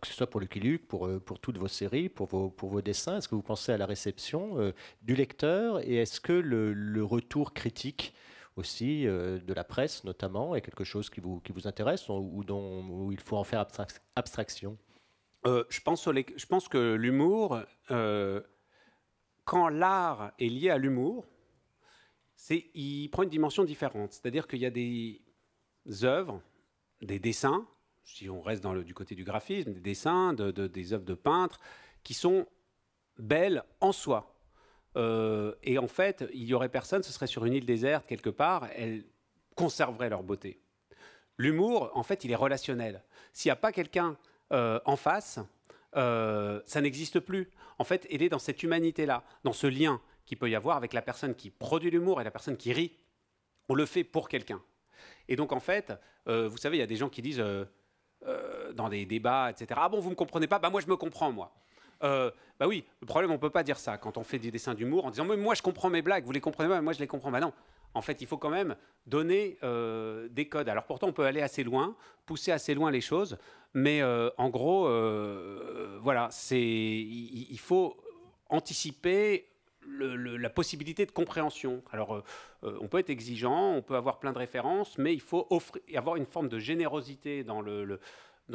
que ce soit pour Lucky Luke, pour toutes vos séries, pour vos dessins, est-ce que vous pensez à la réception du lecteur, et est-ce que le retour critique aussi de la presse notamment est quelque chose qui vous intéresse, où il faut en faire abstraction? Je pense que l'humour, quand l'art est lié à l'humour, il prend une dimension différente. C'est-à-dire qu'il y a des œuvres, des dessins, si on reste du côté du graphisme, des dessins, des œuvres de peintres, qui sont belles en soi. Et en fait, il n'y aurait personne, ce serait sur une île déserte quelque part, elles conserveraient leur beauté. L'humour, en fait, il est relationnel. S'il n'y a pas quelqu'un en face, ça n'existe plus. En fait, il est dans cette humanité-là, dans ce lien qu'il peut y avoir avec la personne qui produit l'humour et la personne qui rit. On le fait pour quelqu'un. Et donc, en fait, vous savez, il y a des gens qui disent, dans des débats, etc., « Ah bon, vous ne me comprenez pas? Bah moi, je me comprends, moi. » Bah oui, le problème, on ne peut pas dire ça quand on fait des dessins d'humour en disant « Mais moi, je comprends mes blagues, vous les comprenez pas, mais moi, je les comprends. » Bah non. En fait, il faut quand même donner des codes. Alors pourtant, on peut aller assez loin, pousser assez loin les choses, mais en gros, voilà, il faut anticiper la possibilité de compréhension. Alors, on peut être exigeant, on peut avoir plein de références, mais il faut avoir une forme de générosité dans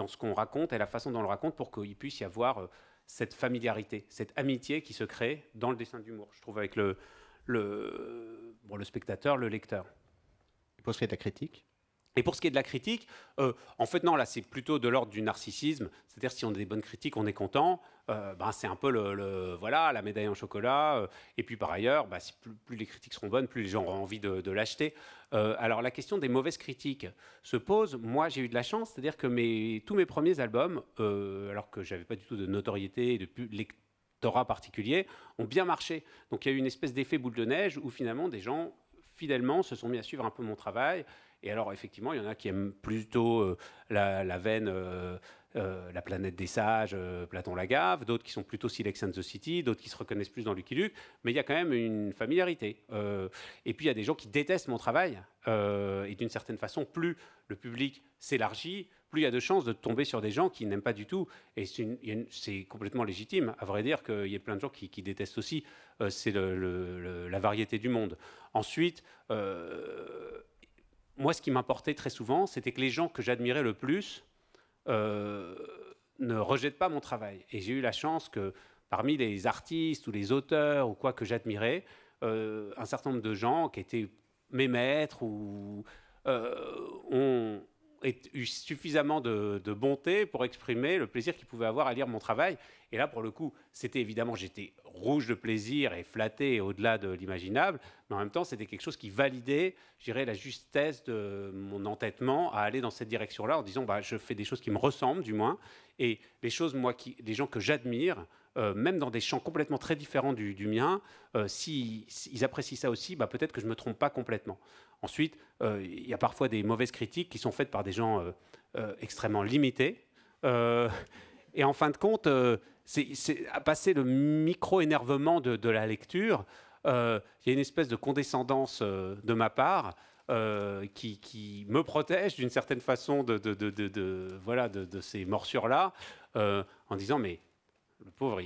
ce qu'on raconte et la façon dont on le raconte pour qu'il puisse y avoir cette familiarité, cette amitié qui se crée dans le dessin d'humour, je trouve, avec le spectateur, le lecteur. Pour ce qui est de la critique? Et pour ce qui est de la critique, en fait, non, là, c'est plutôt de l'ordre du narcissisme. C'est-à-dire, si on a des bonnes critiques, on est content. C'est un peu voilà, la médaille en chocolat. Et puis, par ailleurs, si plus les critiques seront bonnes, plus les gens auront envie de l'acheter. Alors, la question des mauvaises critiques se pose. Moi, j'ai eu de la chance. C'est-à-dire que tous mes premiers albums, alors que je n'avais pas du tout de notoriété, de lectorat particulier, ont bien marché. Donc, il y a eu une espèce d'effet boule de neige où, finalement, des gens, fidèlement, se sont mis à suivre un peu mon travail. Et alors, effectivement, il y en a qui aiment plutôt la veine La planète des sages, Platon Lagave, d'autres qui sont plutôt Silex and the City, d'autres qui se reconnaissent plus dans Lucky Luke, mais il y a quand même une familiarité. Et puis, il y a des gens qui détestent mon travail, et d'une certaine façon, plus le public s'élargit, plus il y a de chances de tomber sur des gens qui n'aiment pas du tout. Et c'est complètement légitime, à vrai dire, qu'il y ait plein de gens qui détestent aussi. C'est la variété du monde. Ensuite, moi, ce qui m'importait très souvent, c'était que les gens que j'admirais le plus ne rejettent pas mon travail. Et j'ai eu la chance que parmi les artistes ou les auteurs ou quoi que j'admirais, un certain nombre de gens qui étaient mes maîtres ou ont eu suffisamment de bonté pour exprimer le plaisir qu'ils pouvaient avoir à lire mon travail. Et là, pour le coup, c'était évidemment, j'étais rouge de plaisir et flatté au-delà de l'imaginable, mais en même temps, c'était quelque chose qui validait, je dirais, la justesse de mon entêtement à aller dans cette direction-là, en disant, je fais des choses qui me ressemblent, du moins, et les choses, les gens que j'admire, même dans des champs complètement très différents du mien, s'ils apprécient ça aussi, peut-être que je ne me trompe pas complètement. Ensuite, il y a parfois des mauvaises critiques qui sont faites par des gens extrêmement limités. Et en fin de compte, c'est à passer le micro-énervement de la lecture. Il y a une espèce de condescendance de ma part qui me protège d'une certaine façon de ces morsures-là, en disant, mais le pauvre,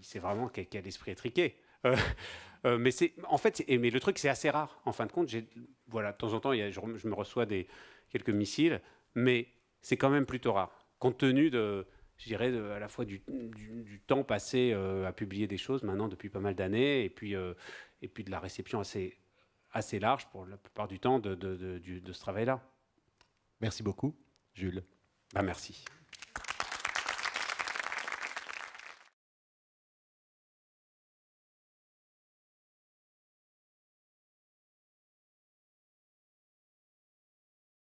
c'est vraiment quel esprit étriqué. Mais le truc, c'est assez rare. En fin de compte, de temps en temps, je me reçois quelques missiles, mais c'est quand même plutôt rare, compte tenu je dirais, à la fois du temps passé à publier des choses maintenant depuis pas mal d'années, et puis de la réception assez large pour la plupart du temps de ce travail-là. Merci beaucoup, Jules. Merci.